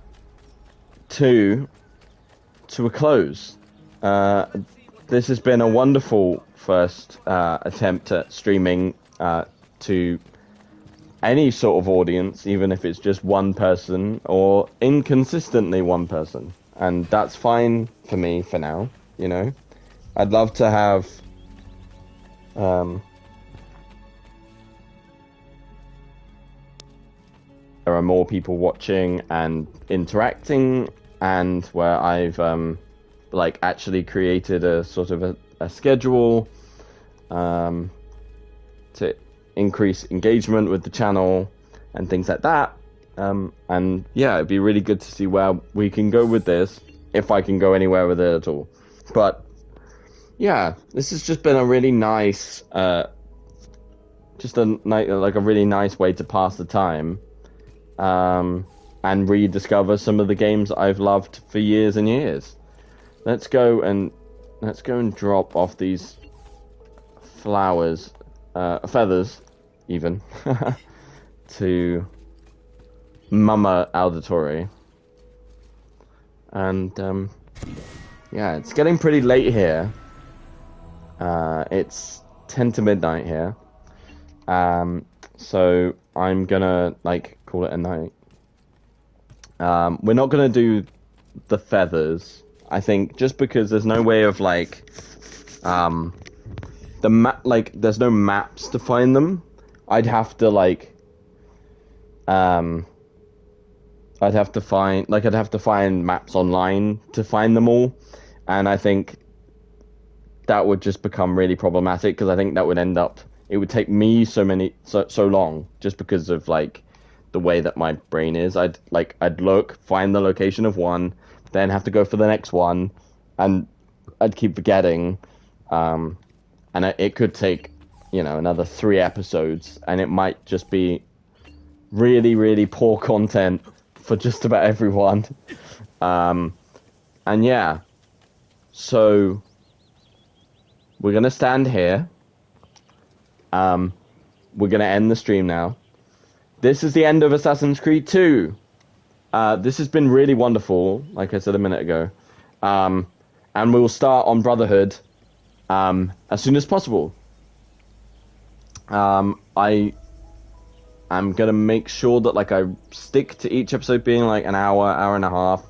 a close. This has been a wonderful first attempt at streaming to any sort of audience, even if it's just one person or inconsistently one person. And that's fine for me for now, you know. I'd love to have there are more people watching and interacting, and where I've like actually created a sort of a schedule to increase engagement with the channel and things like that. And yeah, it'd be really good to see where we can go with this, if I can go anywhere with it at all. But yeah, this has just been a really nice, just a really nice way to pass the time, and rediscover some of the games I've loved for years and years. Let's go and drop off these flowers, feathers, even, to Mama Auditory. And yeah, it's getting pretty late here. It's 10 to midnight here. So I'm gonna, like, call it a night. We're not gonna do the feathers. I think just because there's no way of like, the map, like there's no maps to find them. I'd have to like, I'd have to find maps online to find them all, and I think that would just become really problematic because I think that would end up. It would take me so long just because of like the way that my brain is. I'd look, find the location of one, then have to go for the next one, and I'd keep forgetting. And it could take, another 3 episodes, and it might just be really, really poor content for just about everyone. And yeah, so we're gonna stand here. We're gonna end the stream now. This is the end of Assassin's Creed 2. This has been really wonderful, like I said a minute ago. And we will start on Brotherhood as soon as possible. I am gonna make sure that like I stick to each episode being like an hour and a half.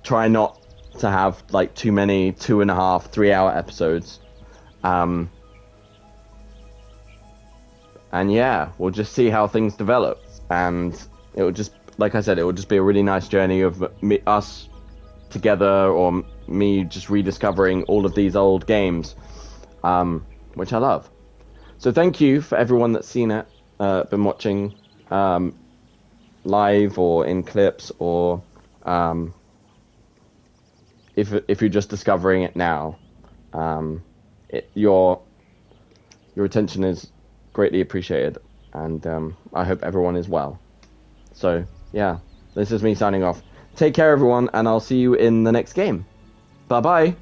Try not to have like too many 2.5, 3 hour episodes. And yeah, we'll just see how things develop. And it will just, like I said, it will just be a really nice journey of us together, or me just rediscovering all of these old games, which I love. So thank you for everyone that's seen it, been watching live or in clips, or if you're just discovering it now. Your attention is greatly appreciated, and I hope everyone is well. So yeah, this is me signing off. Take care everyone, and I'll see you in the next game. Bye bye.